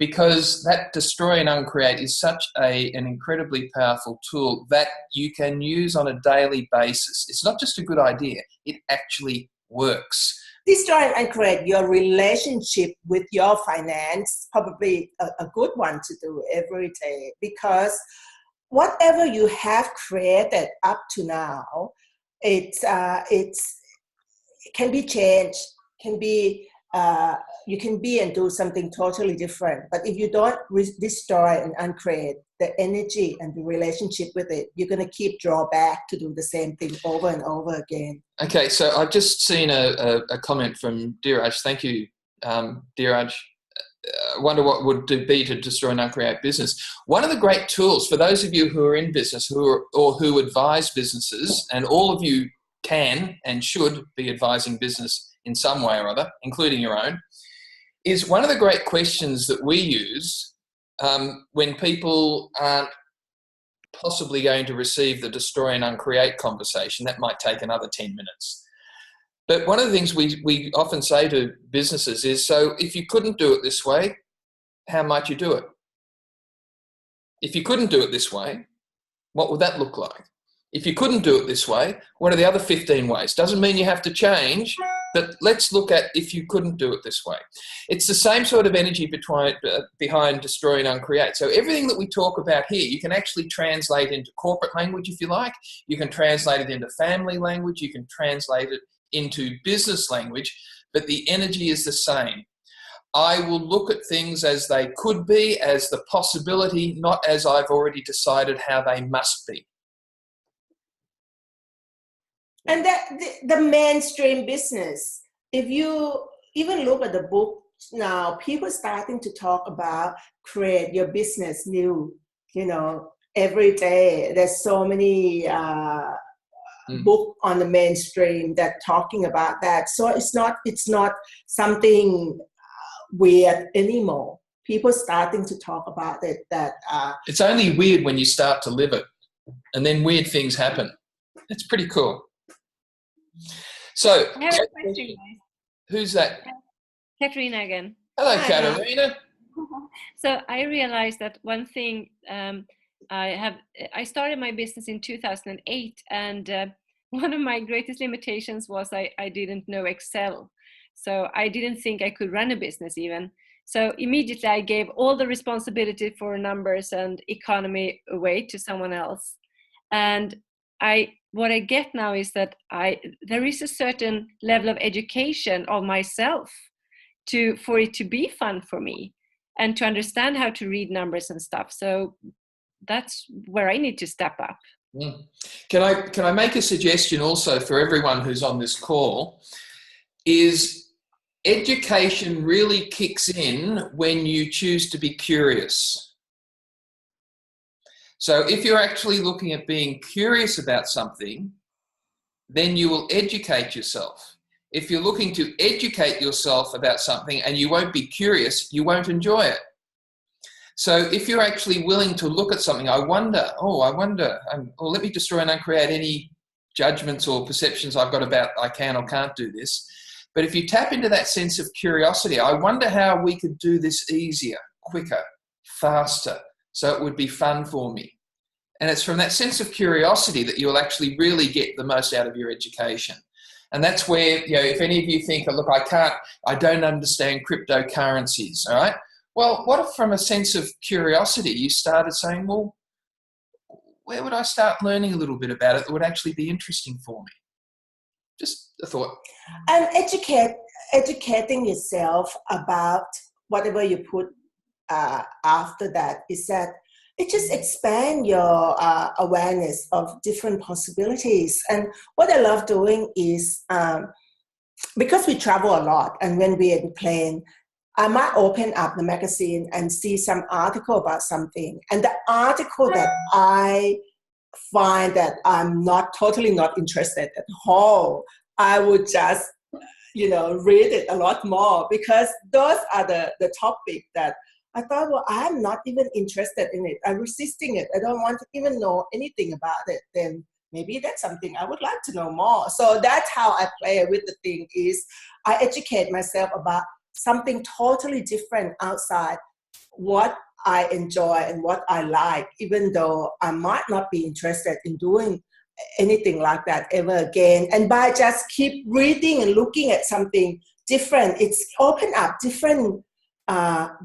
Because that destroy and uncreate is such an incredibly powerful tool that you can use on a daily basis. It's not just a good idea, it actually works. Destroy and create your relationship with your finance, probably a good one to do every day, because whatever you have created up to now, it can be changed, you can be and do something totally different. But if you don't destroy and uncreate the energy and the relationship with it, you're going to keep draw back to do the same thing over and over again. Okay, so I've just seen a comment from Dheeraj. Thank you, Dheeraj. I wonder what would be to destroy and uncreate business. One of the great tools for those of you who are in business who advise businesses, and all of you can and should be advising business in some way or other, including your own, is one of the great questions that we use when people aren't possibly going to receive the destroy and uncreate conversation. That might take another 10 minutes. But one of the things we often say to businesses is, so if you couldn't do it this way, how might you do it? If you couldn't do it this way, what would that look like? If you couldn't do it this way, what are the other 15 ways? Doesn't mean you have to change, but let's look at if you couldn't do it this way. It's the same sort of energy behind Destroy and Uncreate. So everything that we talk about here, you can actually translate into corporate language if you like. You can translate it into family language. You can translate it into business language, but the energy is the same. I will look at things as they could be, as the possibility, not as I've already decided how they must be. And that the mainstream business, if you even look at the book now, people starting to talk about create your business new, every day. There's so many book on the mainstream that talking about that. So it's not something weird anymore. People starting to talk about it. It's only weird when you start to live it, and then weird things happen. It's pretty cool. So, I have a question, guys. Who's that? Katarina again. Hello, Katarina. So I realized that one thing, I started my business in 2008, and one of my greatest limitations was I didn't know Excel. So I didn't think I could run a business even. So immediately I gave all the responsibility for numbers and economy away to someone else. And what I get now is that there is a certain level of education of myself for it to be fun for me and to understand how to read numbers and stuff. So that's where I need to step up. Mm. Can I make a suggestion also for everyone who's on this call? Is education really kicks in when you choose to be curious. So if you're actually looking at being curious about something, then you will educate yourself. If you're looking to educate yourself about something and you won't be curious, you won't enjoy it. So if you're actually willing to look at something, let me destroy and uncreate any judgments or perceptions I've got about I can or can't do this. But if you tap into that sense of curiosity, I wonder how we could do this easier, quicker, faster, so it would be fun for me. And it's from that sense of curiosity that you'll actually really get the most out of your education. And that's where, if any of you think, look, I don't understand cryptocurrencies, all right? Well, what if from a sense of curiosity you started saying, well, where would I start learning a little bit about it that would actually be interesting for me? Just a thought. And educating yourself about whatever you put after that is that it just expands your awareness of different possibilities. And what I love doing is, because we travel a lot, and when we're in plane, I might open up the magazine and see some article about something. And the article that I find that I'm totally not interested at all, I would just, read it a lot more, because those are the topic that I thought, well, I'm not even interested in it. I'm resisting it. I don't want to even know anything about it. Then maybe that's something I would like to know more. So that's how I play with the thing is I educate myself about something totally different outside what I enjoy and what I like, even though I might not be interested in doing anything like that ever again. And by just keep reading and looking at something different, it's opened up different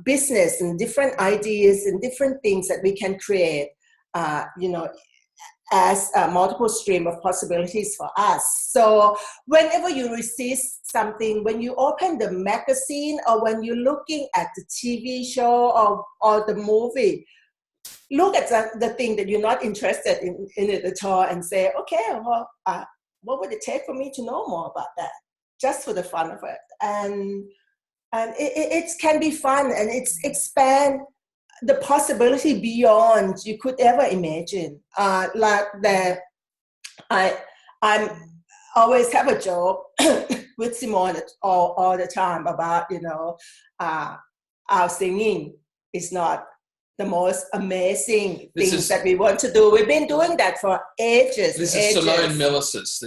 business and different ideas and different things that we can create, as a multiple stream of possibilities for us. So whenever you resist something, when you open the magazine or when you're looking at the TV show or the movie, look at the thing that you're not interested in it at all and say, okay, well, what would it take for me to know more about that? Just for the fun of it. And it can be fun, and it's expand the possibility beyond you could ever imagine. Like that, I'm always have a joke with Simone all the time about, our singing is not the most amazing things that we want to do. We've been doing that for ages. This is Simone Milasas.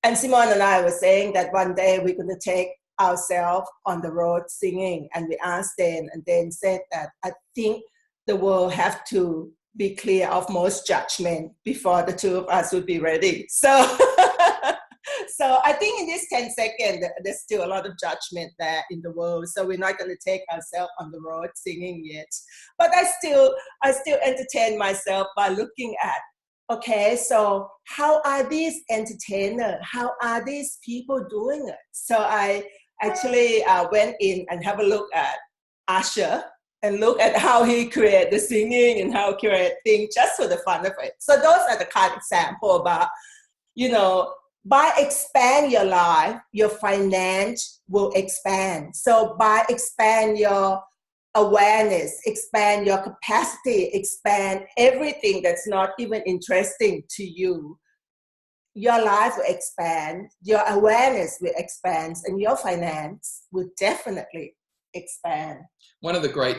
And Simone and I were saying that one day we're going to take ourselves on the road singing. And we asked Dan, and Dan said that I think the world have to be clear of most judgment before the two of us would be ready. So, so I think in this 10 seconds, there's still a lot of judgment there in the world. So we're not going to take ourselves on the road singing yet. But I still entertain myself by looking at, okay, so how are these entertainers? How are these people doing it? So I actually went in and have a look at Usher and look at how he created the singing and how he created things just for the fun of it. So those are the kind of example about, by expand your life, your finance will expand. So by expand your awareness, expand your capacity, expand everything that's not even interesting to you, your life will expand, your awareness will expand, and your finance will definitely expand. One of the great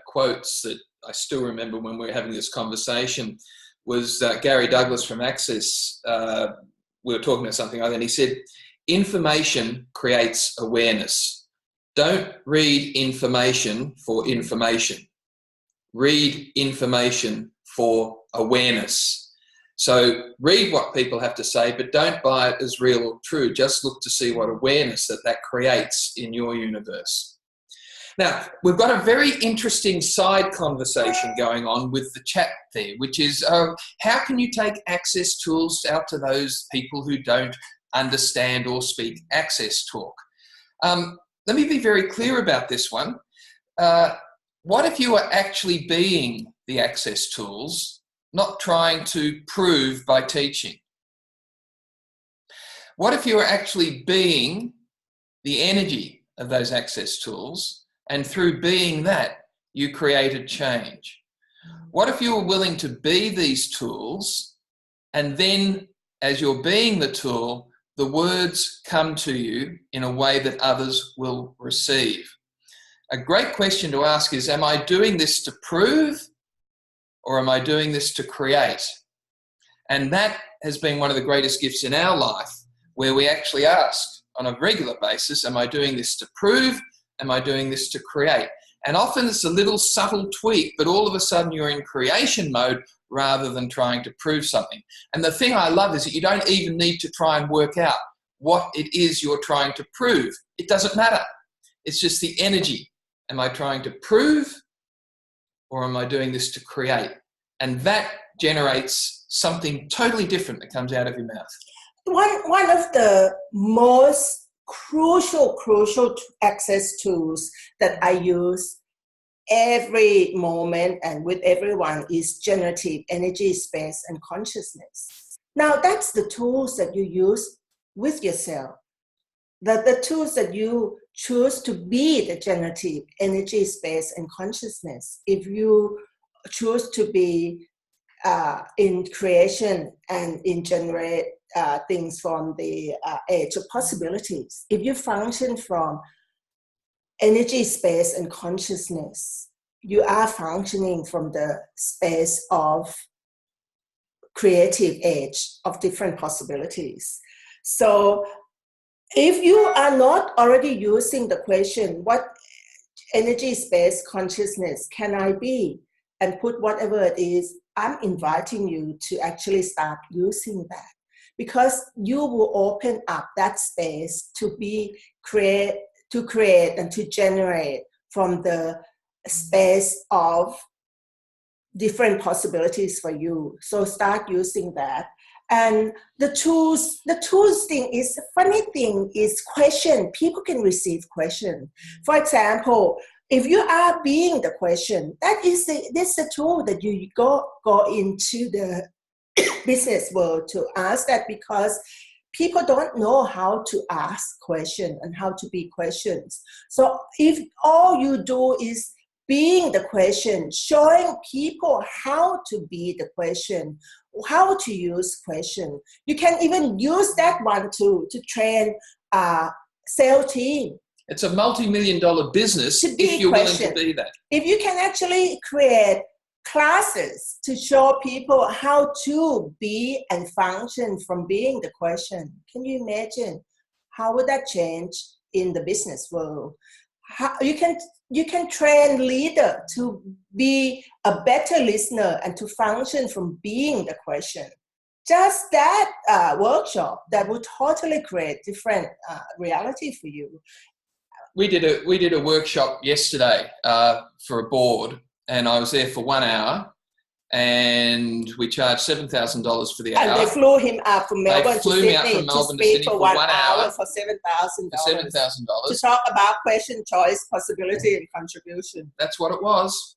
quotes that I still remember when we were having this conversation was Gary Douglas from Access. We were talking about something like that, and he said, information creates awareness. Don't read information for information. Read information for awareness. So read what people have to say, but don't buy it as real or true. Just look to see what awareness that creates in your universe. Now, we've got a very interesting side conversation going on with the chat there, which is how can you take Access tools out to those people who don't understand or speak Access talk? Let me be very clear about this one. What if you are actually being the Access tools, not trying to prove by teaching? What if you are actually being the energy of those Access tools, and through being that, you created change? What if you were willing to be these tools, and then as you're being the tool, the words come to you in a way that others will receive? A great question to ask is, am I doing this to prove, or am I doing this to create? And that has been one of the greatest gifts in our life, where we actually ask on a regular basis, am I doing this to prove? Am I doing this to create? And often it's a little subtle tweak, but all of a sudden you're in creation mode rather than trying to prove something. And the thing I love is that you don't even need to try and work out what it is you're trying to prove. It doesn't matter. It's just the energy. Am I trying to prove, or am I doing this to create? And that generates something totally different that comes out of your mouth. One of the most crucial Access tools that I use every moment and with everyone is generative energy, space, and consciousness. Now, that's the tools that you use with yourself. The tools that you choose to be the generative energy, space, and consciousness. If you choose to be in creation and in generate things from the age of possibilities. If you function from energy, space, and consciousness, you are functioning from the space of creative age of different possibilities. So if you are not already using the question, what energy, space, consciousness can I be? And put whatever it is, I'm inviting you to actually start using that. Because you will open up that space to create and to generate from the space of different possibilities for you. So start using that. And the tools thing is, funny thing is question. People can receive question. For example, if you are being the question, that's the tool that you go into the business world to ask that, because people don't know how to ask questions and how to be questions. So if all you do is being the question, showing people how to be the question, how to use question, you can even use that one to train a sales team. It's a multi-million-dollar business if you're willing to be that. If you can actually create classes to show people how to be and function from being the question. Can you imagine how would that change in the business world? How you can train leader to be a better listener and to function from being the question. Just that workshop that would totally create different reality for you. We did a workshop yesterday for a board, and I was there for 1 hour, and we charged $7,000 for the hour. And they flew him up from Melbourne to Sydney to speak for 1 hour for $7,000. To talk about question, choice, possibility, and contribution. That's what it was.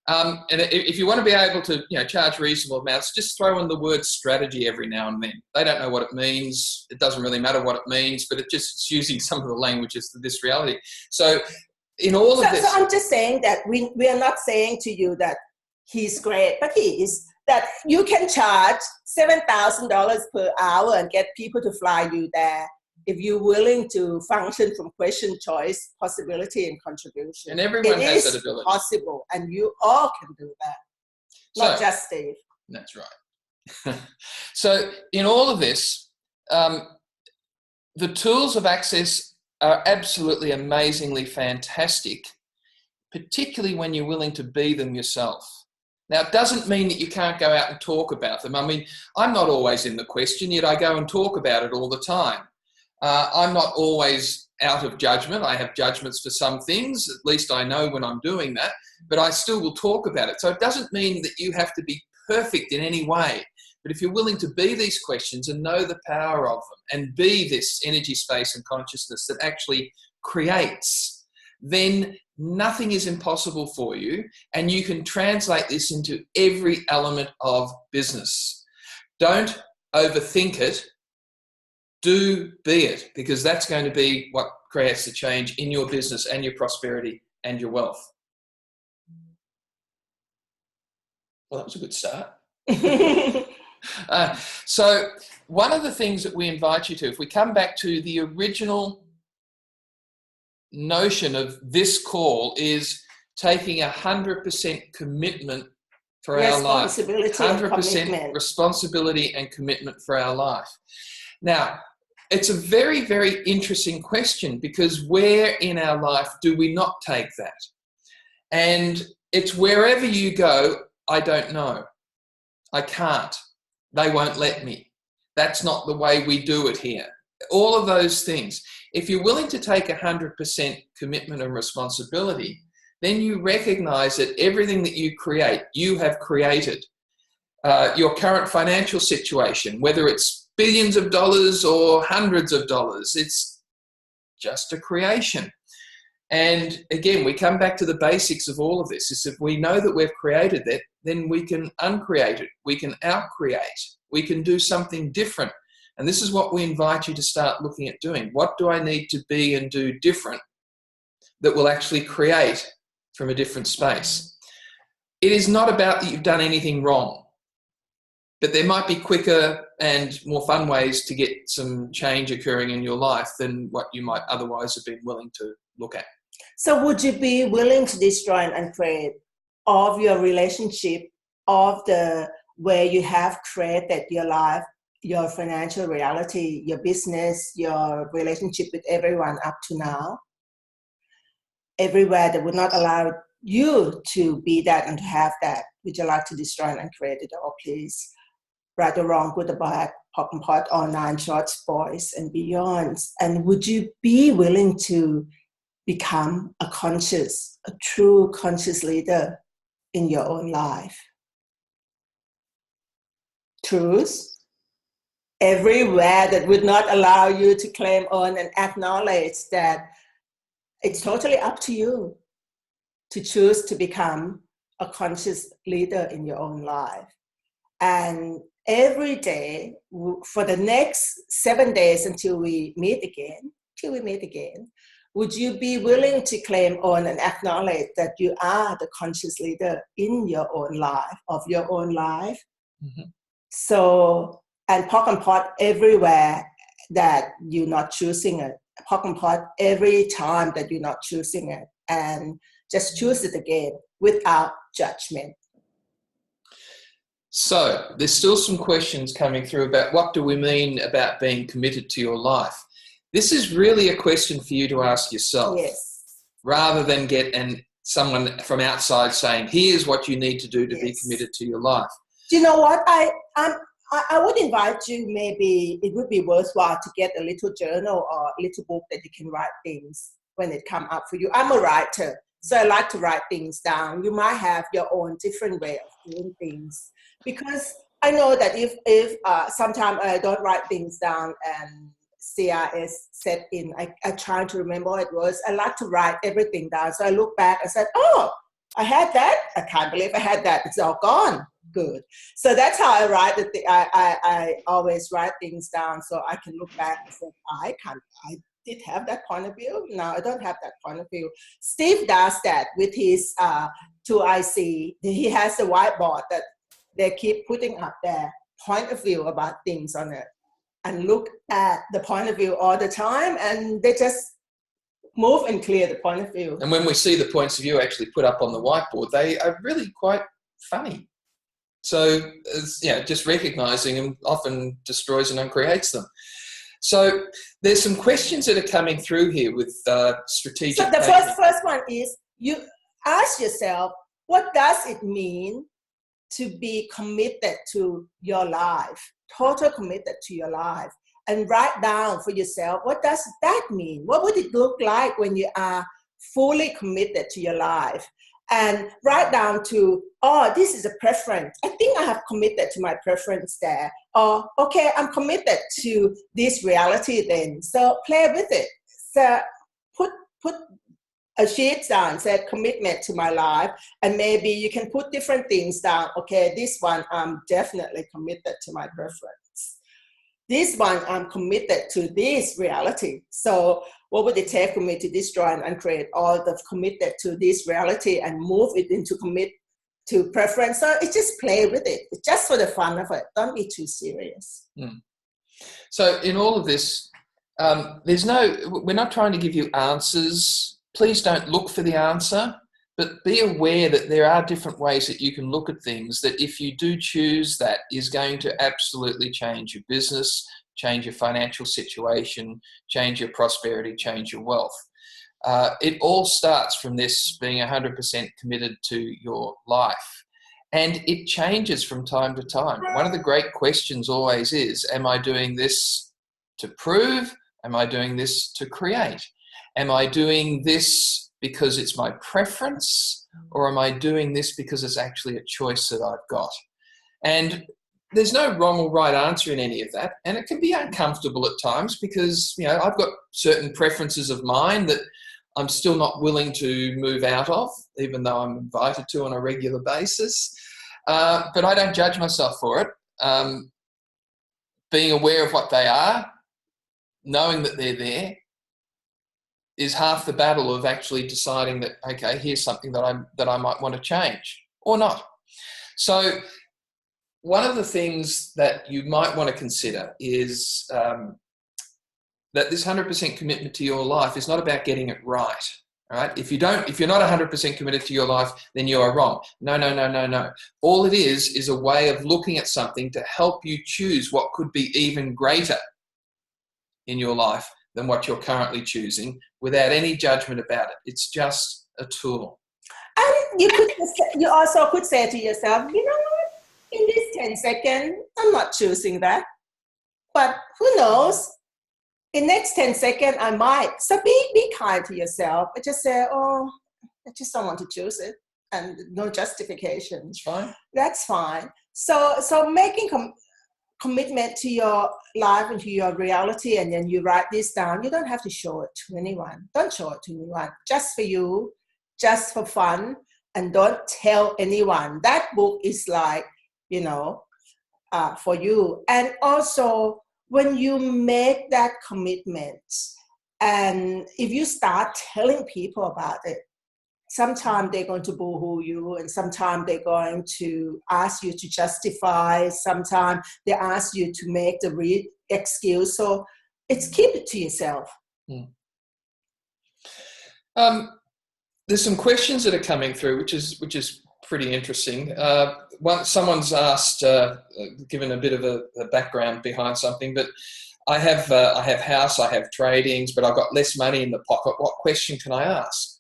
And if you want to be able to, charge reasonable amounts, just throw in the word strategy every now and then. They don't know what it means. It doesn't really matter what it means, but it's using some of the languages of this reality. So in all of this... So I'm just saying that we are not saying to you that he's great, but he is. That you can charge $7,000 per hour and get people to fly you there if you're willing to function from question, choice, possibility, and contribution. And everyone has that ability. It is possible, and you all can do that. Not just Steve. That's right. So in all of this, the tools of access are absolutely amazingly fantastic, particularly when you're willing to be them yourself. Now, it doesn't mean that you can't go out and talk about them. I mean, I'm not always in the question, yet I go and talk about it all the time. I'm not always out of judgment. I have judgments for some things. At least I know when I'm doing that, but I still will talk about it. So it doesn't mean that you have to be perfect in any way. But if you're willing to be these questions and know the power of them and be this energy, space, and consciousness that actually creates, then nothing is impossible for you, and you can translate this into every element of business. Don't overthink it. Do be it, because that's going to be what creates the change in your business and your prosperity and your wealth. Well, that was a good start. So one of the things that we invite you to, if we come back to the original notion of this call, is taking 100% commitment for our life. 100% responsibility and commitment for our life. Now, it's a very, very interesting question, because where in our life do we not take that? And it's wherever you go, I don't know. I can't. They won't let me. That's not the way we do it here. All of those things. If you're willing to take 100% commitment and responsibility, then you recognize that everything that you create, you have created. Your current financial situation, whether it's billions of dollars or hundreds of dollars, it's just a creation. And again, we come back to the basics of all of this. Is if we know that we've created that, then we can uncreate it. We can outcreate. We can do something different. And this is what we invite you to start looking at doing. What do I need to be and do different that will actually create from a different space? It is not about that you've done anything wrong, but there might be quicker and more fun ways to get some change occurring in your life than what you might otherwise have been willing to look at. So would you be willing to destroy and uncreate of your relationship, of the where you have created your life, your financial reality, your business, your relationship with everyone up to now? Everywhere that would not allow you to be that and to have that, would you like to destroy and uncreate it all, please? Right or wrong, good or bad, pop and pot, all 9 shorts, boys and beyonds. And would you be willing to become a true conscious leader in your own life? Truth. Everywhere that would not allow you to claim on and acknowledge that it's totally up to you to choose to become a conscious leader in your own life. And every day, for the next 7 days until we meet again, would you be willing to claim on and acknowledge that you are the conscious leader in your own life, of your own life? Mm-hmm. So, and pock and pot everywhere that you're not choosing it. Pock and pot every time that you're not choosing it. And just choose it again without judgment. So there's still some questions coming through about what do we mean about being committed to your life. This is really a question for you to ask yourself, rather than get someone from outside saying, here's what you need to do to be committed to your life. Do you know what? I would invite you, maybe it would be worthwhile to get a little journal or a little book that you can write things when it come up for you. I'm a writer, so I like to write things down. You might have your own different way of doing things, because I know that if sometimes I don't write things down and CRS set in, I try to remember what it was. I like to write everything down. So I look back and said, oh, I had that. I can't believe I had that. It's all gone. Good. So that's how I write it. I always write things down so I can look back and say, I did have that point of view. No, I don't have that point of view. Steve does that with his 2IC. He has a whiteboard that they keep putting up their point of view about things on it, and look at the point of view all the time, and they just move and clear the point of view. And when we see the points of view actually put up on the whiteboard, they are really quite funny. So, just recognizing them often destroys and uncreates them. So there's some questions that are coming through here with strategic. So the first one is, you ask yourself, what does it mean to be committed to your life, total committed to your life? And write down for yourself, what does that mean? What would it look like when you are fully committed to your life? And write down to, oh, this is a preference. I think I have committed to my preference there. Or, okay, I'm committed to this reality then. So play with it. So put a sheet down, say commitment to my life, and maybe you can put different things down. Okay, this one, I'm definitely committed to my preference. This one, I'm committed to this reality. So what would it take for me to destroy and create all the committed to this reality and move it into commit to preference? So it's just play with it. It's just for the fun of it. Don't be too serious. So in all of this, we're not trying to give you answers. Please don't look for the answer, but be aware that there are different ways that you can look at things that, if you do choose, that is going to absolutely change your business, change your financial situation, change your prosperity, change your wealth. It all starts from this being 100% committed to your life. And it changes from time to time. One of the great questions always is, am I doing this to prove? Am I doing this to create? Am I doing this because it's my preference, or am I doing this because it's actually a choice that I've got? And there's no wrong or right answer in any of that. And it can be uncomfortable at times because, I've got certain preferences of mine that I'm still not willing to move out of, even though I'm invited to on a regular basis. But I don't judge myself for it. Being aware of what they are, knowing that they're there, is half the battle of actually deciding that, okay, here's something that I might want to change or not. So one of the things that you might want to consider is that this 100% commitment to your life is not about getting it right. Right? If you're not 100% committed to your life, then you are wrong. No. All it is a way of looking at something to help you choose what could be even greater in your life than what you're currently choosing, without any judgment about it. It's just a tool. And you also could say to yourself, you know what? In this 10 seconds, I'm not choosing that. But who knows? In next 10 seconds, I might. So be kind to yourself. And just say, oh, I just don't want to choose it. And no justification. It's fine. That's fine. So making commitment to your life and to your reality, and then you write this down. You don't have to show it to anyone. Don't show it to anyone. Just for you, just for fun, and don't tell anyone. That book is like, for you. And also, when you make that commitment, and if you start telling people about it, sometimes they're going to boo-hoo you, and sometimes they're going to ask you to justify. Sometimes they ask you to make the excuse. So keep it to yourself. There's some questions that are coming through, which is pretty interesting. Someone's asked, given a bit of a background behind something, but I have house, I have tradings, but I've got less money in the pocket. What question can I ask?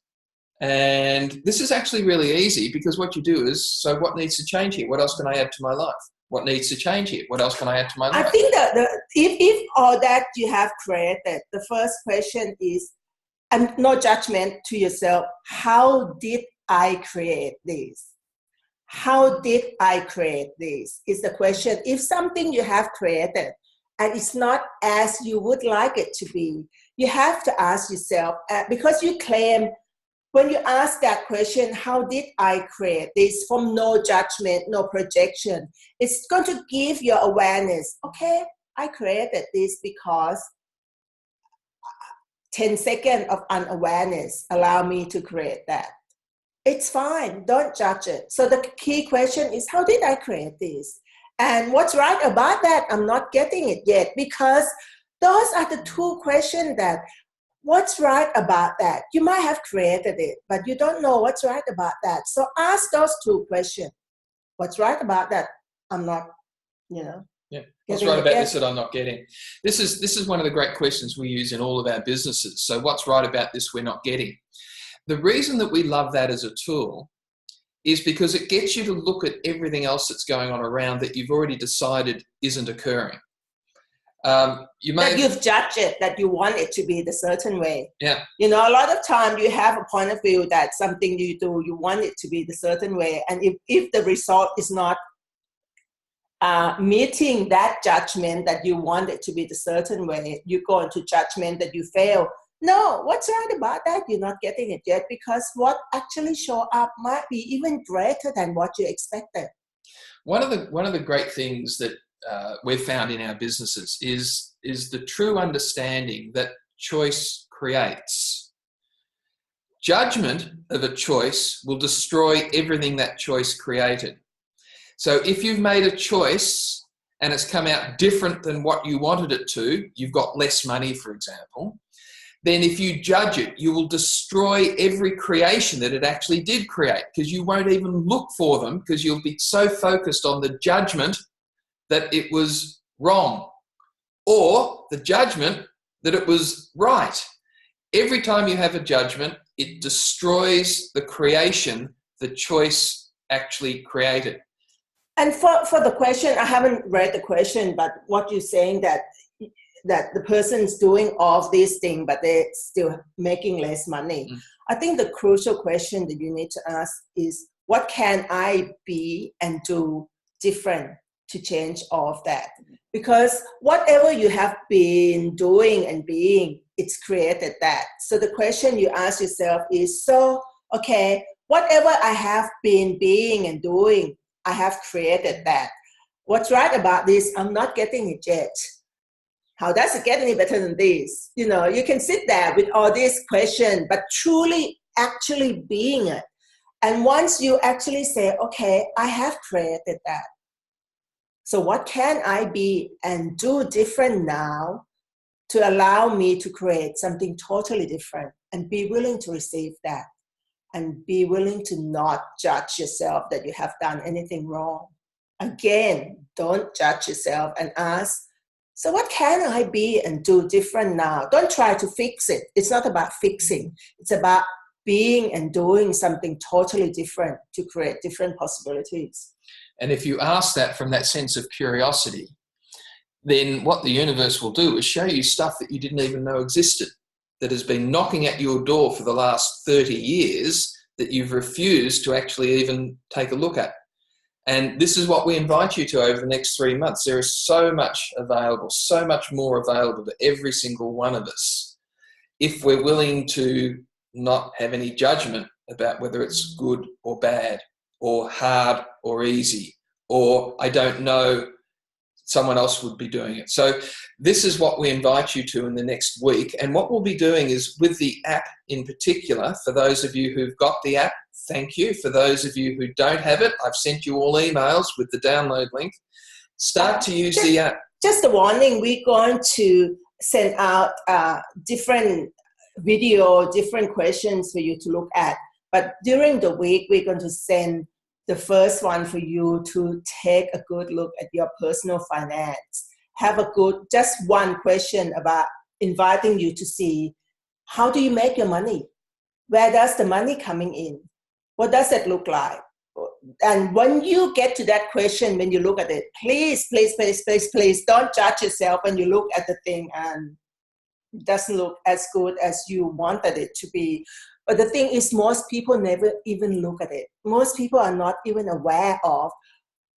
And this is actually really easy, because what you do is, so what needs to change here? What else can I add to my life? What needs to change here? What else can I add to my life? I think that if all that you have created, the first question is, and no judgment to yourself, how did I create this? How did I create this? Is the question. If something you have created and it's not as you would like it to be, you have to ask yourself, because you claim, when you ask that question, how did I create this, from no judgment, no projection, it's going to give your awareness, okay, I created this because 10 seconds of unawareness allow me to create that. It's fine, don't judge it. So the key question is, how did I create this? And what's right about that? I'm not getting it yet, because those are the two questions that, what's right about that? You might have created it, but you don't know what's right about that. So ask those two questions. What's right about that? I'm not, Yeah. What's right about this that I'm not getting? This is one of the great questions we use in all of our businesses. So what's right about this we're not getting? The reason that we love that as a tool is because it gets you to look at everything else that's going on around that you've already decided isn't occurring. That you've judged it, that you want it to be the certain way. Yeah. You know, a lot of time you have a point of view that something you do, you want it to be the certain way. And if the result is not meeting that judgment that you want it to be the certain way, you go into judgment that you fail. No, what's right about that? You're not getting it yet, because what actually show up might be even greater than what you expected. One of the great things that we've found in our businesses is the true understanding that choice creates. Judgment of a choice will destroy everything that choice created. So if you've made a choice and it's come out different than what you wanted it to, you've got less money, for example, then if you judge it, you will destroy every creation that it actually did create, because you won't even look for them, because you'll be so focused on the judgment that it was wrong, or the judgment that it was right. Every time you have a judgment, it destroys the creation the choice actually created. And for the question, I haven't read the question, but what you're saying that the person's doing all of these things, but they're still making less money. I think the crucial question that you need to ask is, what can I be and do different to change all of that? Because whatever you have been doing and being, it's created that. So the question you ask yourself is, so, okay, whatever I have been being and doing, I have created that. What's right about this? I'm not getting it yet. How does it get any better than this? You know, you can sit there with all these questions, but truly actually being it. And once you actually say, okay, I have created that. So what can I be and do different now to allow me to create something totally different, and be willing to receive that, and be willing to not judge yourself that you have done anything wrong. Again, don't judge yourself and ask, so what can I be and do different now? Don't try to fix it. It's not about fixing. It's about being and doing something totally different to create different possibilities. And if you ask that from that sense of curiosity, then what the universe will do is show you stuff that you didn't even know existed, that has been knocking at your door for the last 30 years that you've refused to actually even take a look at. And this is what we invite you to over the next 3 months. There is so much available, so much more available to every single one of us, if we're willing to not have any judgment about whether it's good or bad, or hard or easy, or I don't know, someone else would be doing it. So this is what we invite you to in the next week. And what we'll be doing is, with the app in particular, for those of you who've got the app, thank you. For those of you who don't have it, I've sent you all emails with the download link. Start to use the app. Just a warning, we're going to send out different video, different questions for you to look at. But during the week, we're going to send the first one for you to take a good look at your personal finance. Have a good, just one question about inviting you to see, how do you make your money? Where does the money coming in? What does it look like? And when you get to that question, when you look at it, please don't judge yourself when you look at the thing and it doesn't look as good as you wanted it to be. But the thing is, most people never even look at it. Most people are not even aware of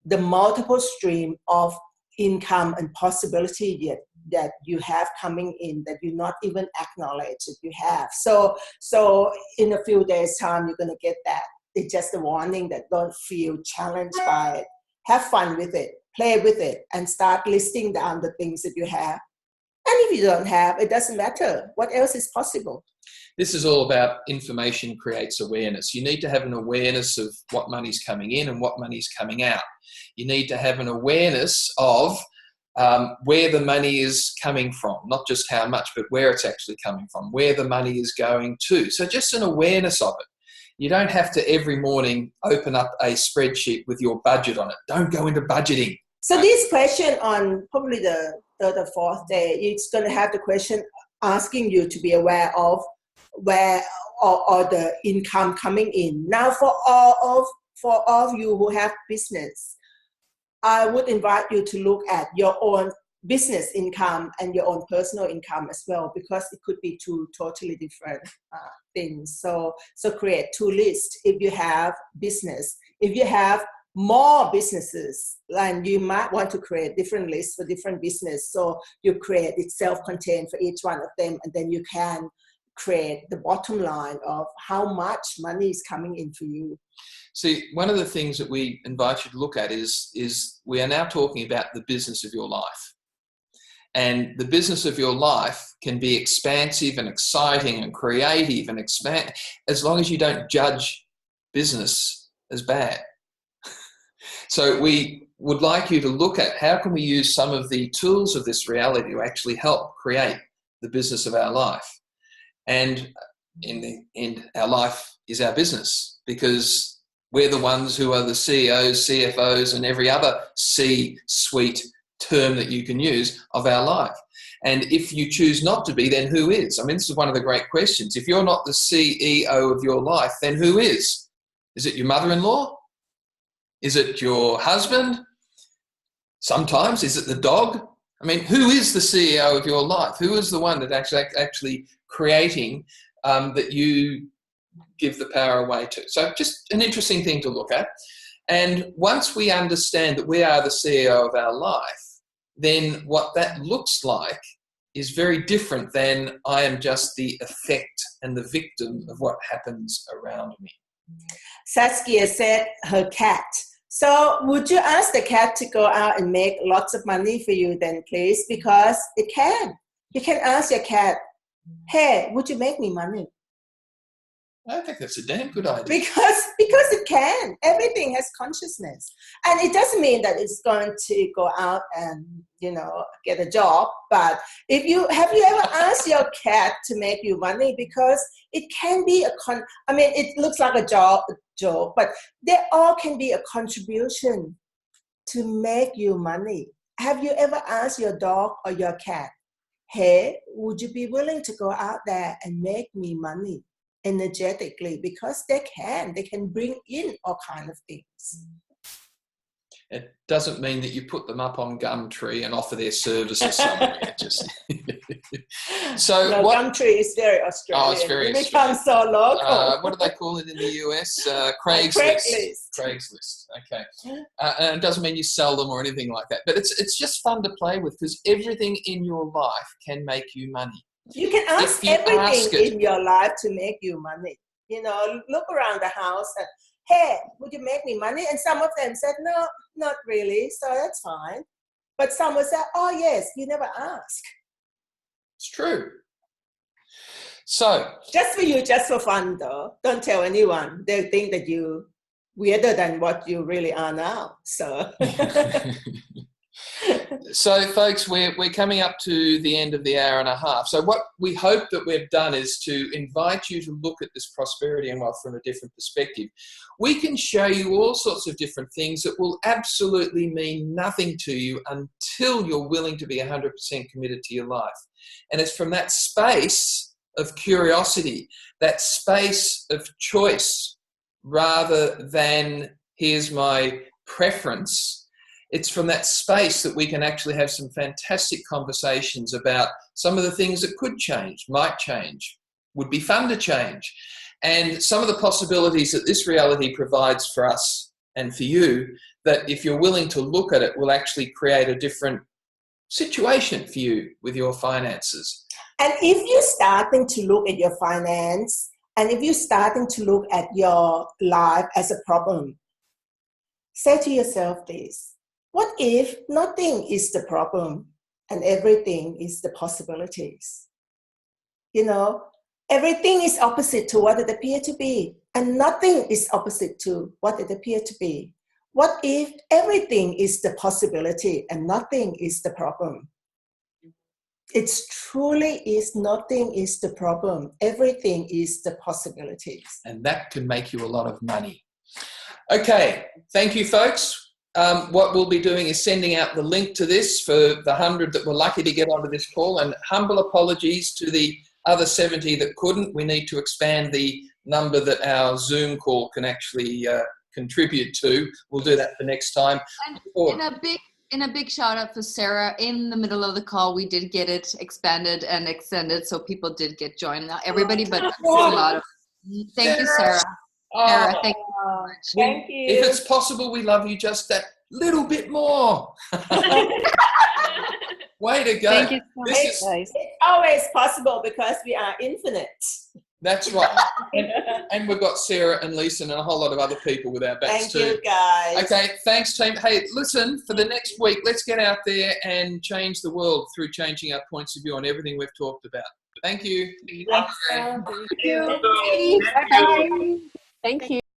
the multiple stream of income and possibility yet that you have coming in that you not even acknowledge that you have. So in a few days' time, you're going to get that. It's just a warning that don't feel challenged by it. Have fun with it, play with it, and start listing down the things that you have. And if you don't have, it doesn't matter. What else is possible? This is all about information creates awareness. You need to have an awareness of what money's coming in and what money's coming out. You need to have an awareness of where the money is coming from, not just how much, but where it's actually coming from, where the money is going to. So just an awareness of it. You don't have to every morning open up a spreadsheet with your budget on it. Don't go into budgeting. So this question on probably the third or fourth day, it's going to have the question asking you to be aware of where or the income coming in. Now for all of you who have business, I would invite you to look at your own business income and your own personal income as well, because it could be two totally different things. So create two lists if you have business. If you have more businesses, and you might want to create different lists for different business. So you create it self-contained for each one of them, and then you can create the bottom line of how much money is coming in for you. See, one of the things that we invite you to look at is we are now talking about the business of your life. And the business of your life can be expansive and exciting and creative and as long as you don't judge business as bad. So we would like you to look at how can we use some of the tools of this reality to actually help create the business of our life. And in the end, our life is our business, because we're the ones who are the CEOs, CFOs, and every other C-suite term that you can use of our life. And if you choose not to be, then who is? I mean, this is one of the great questions. If you're not the CEO of your life, then who is? Is it your mother-in-law? Is it your husband? Sometimes, is it the dog? I mean, who is the CEO of your life? Who is the one that actually creating that you give the power away to? So just an interesting thing to look at. And once we understand that we are the CEO of our life, then what that looks like is very different than I am just the effect and the victim of what happens around me. Saskia said her cat. So would you ask the cat to go out and make lots of money for you then, please? Because it can. You can ask your cat, hey, would you make me money? I think that's a damn good idea. Because it can. Everything has consciousness. And it doesn't mean that it's going to go out and, get a job. But have you ever asked your cat to make you money? Because it can be it looks like a joke, but they all can be a contribution to make you money. Have you ever asked your dog or your cat, hey, would you be willing to go out there and make me money? Energetically, because they can bring in all kinds of things. It doesn't mean that you put them up on Gumtree and offer their services somewhere. Gumtree is very Australian. Oh, it's very it becomes so local. What do they call it in the US? Craigslist. Okay. And it doesn't mean you sell them or anything like that. But it's just fun to play with, because everything in your life can make you money. You can ask everything in your life to make you money. Look around the house and, hey, would you make me money? And some of them said, no, not really. So that's fine. But some would say, oh, yes, you never ask. It's true. So. Just for you, just for fun, though. Don't tell anyone. They'll think that you're weirder than what you really are now. So. So, folks, we're coming up to the end of the hour and a half. So what we hope that we've done is to invite you to look at this prosperity and wealth from a different perspective. We can show you all sorts of different things that will absolutely mean nothing to you until you're willing to be 100% committed to your life. And it's from that space of curiosity, that space of choice, rather than here's my preference. It's from that space that we can actually have some fantastic conversations about some of the things that could change, might change, would be fun to change. And some of the possibilities that this reality provides for us and for you, that if you're willing to look at it, will actually create a different situation for you with your finances. And if you're starting to look at your finance, and if you're starting to look at your life as a problem, say to yourself this: what if nothing is the problem and everything is the possibilities? You know, everything is opposite to what it appears to be, and nothing is opposite to what it appears to be. What if everything is the possibility and nothing is the problem? It's truly is nothing is the problem. Everything is the possibilities. And that can make you a lot of money. Okay, thank you, folks. What we'll be doing is sending out the link to this for the 100 that were lucky to get onto this call, and humble apologies to the other 70 that couldn't. We need to expand the number that our Zoom call can actually contribute to. We'll do that for next time. And in a big shout out for Sarah. In the middle of the call, we did get it expanded and extended, so people did get joined. Not everybody, but a lot of. Thank you, Sarah. Sarah, thank you so much. Thank you. If it's possible, we love you just that little bit more. Way to go. Thank you so much, guys. It's always possible because we are infinite. That's right. And we've got Sarah and Lisa and a whole lot of other people with our backs too. Thank you, guys. Okay, thanks, team. Hey, listen, for the next week, let's get out there and change the world through changing our points of view on everything we've talked about. Thank you. Thank you. Thank you.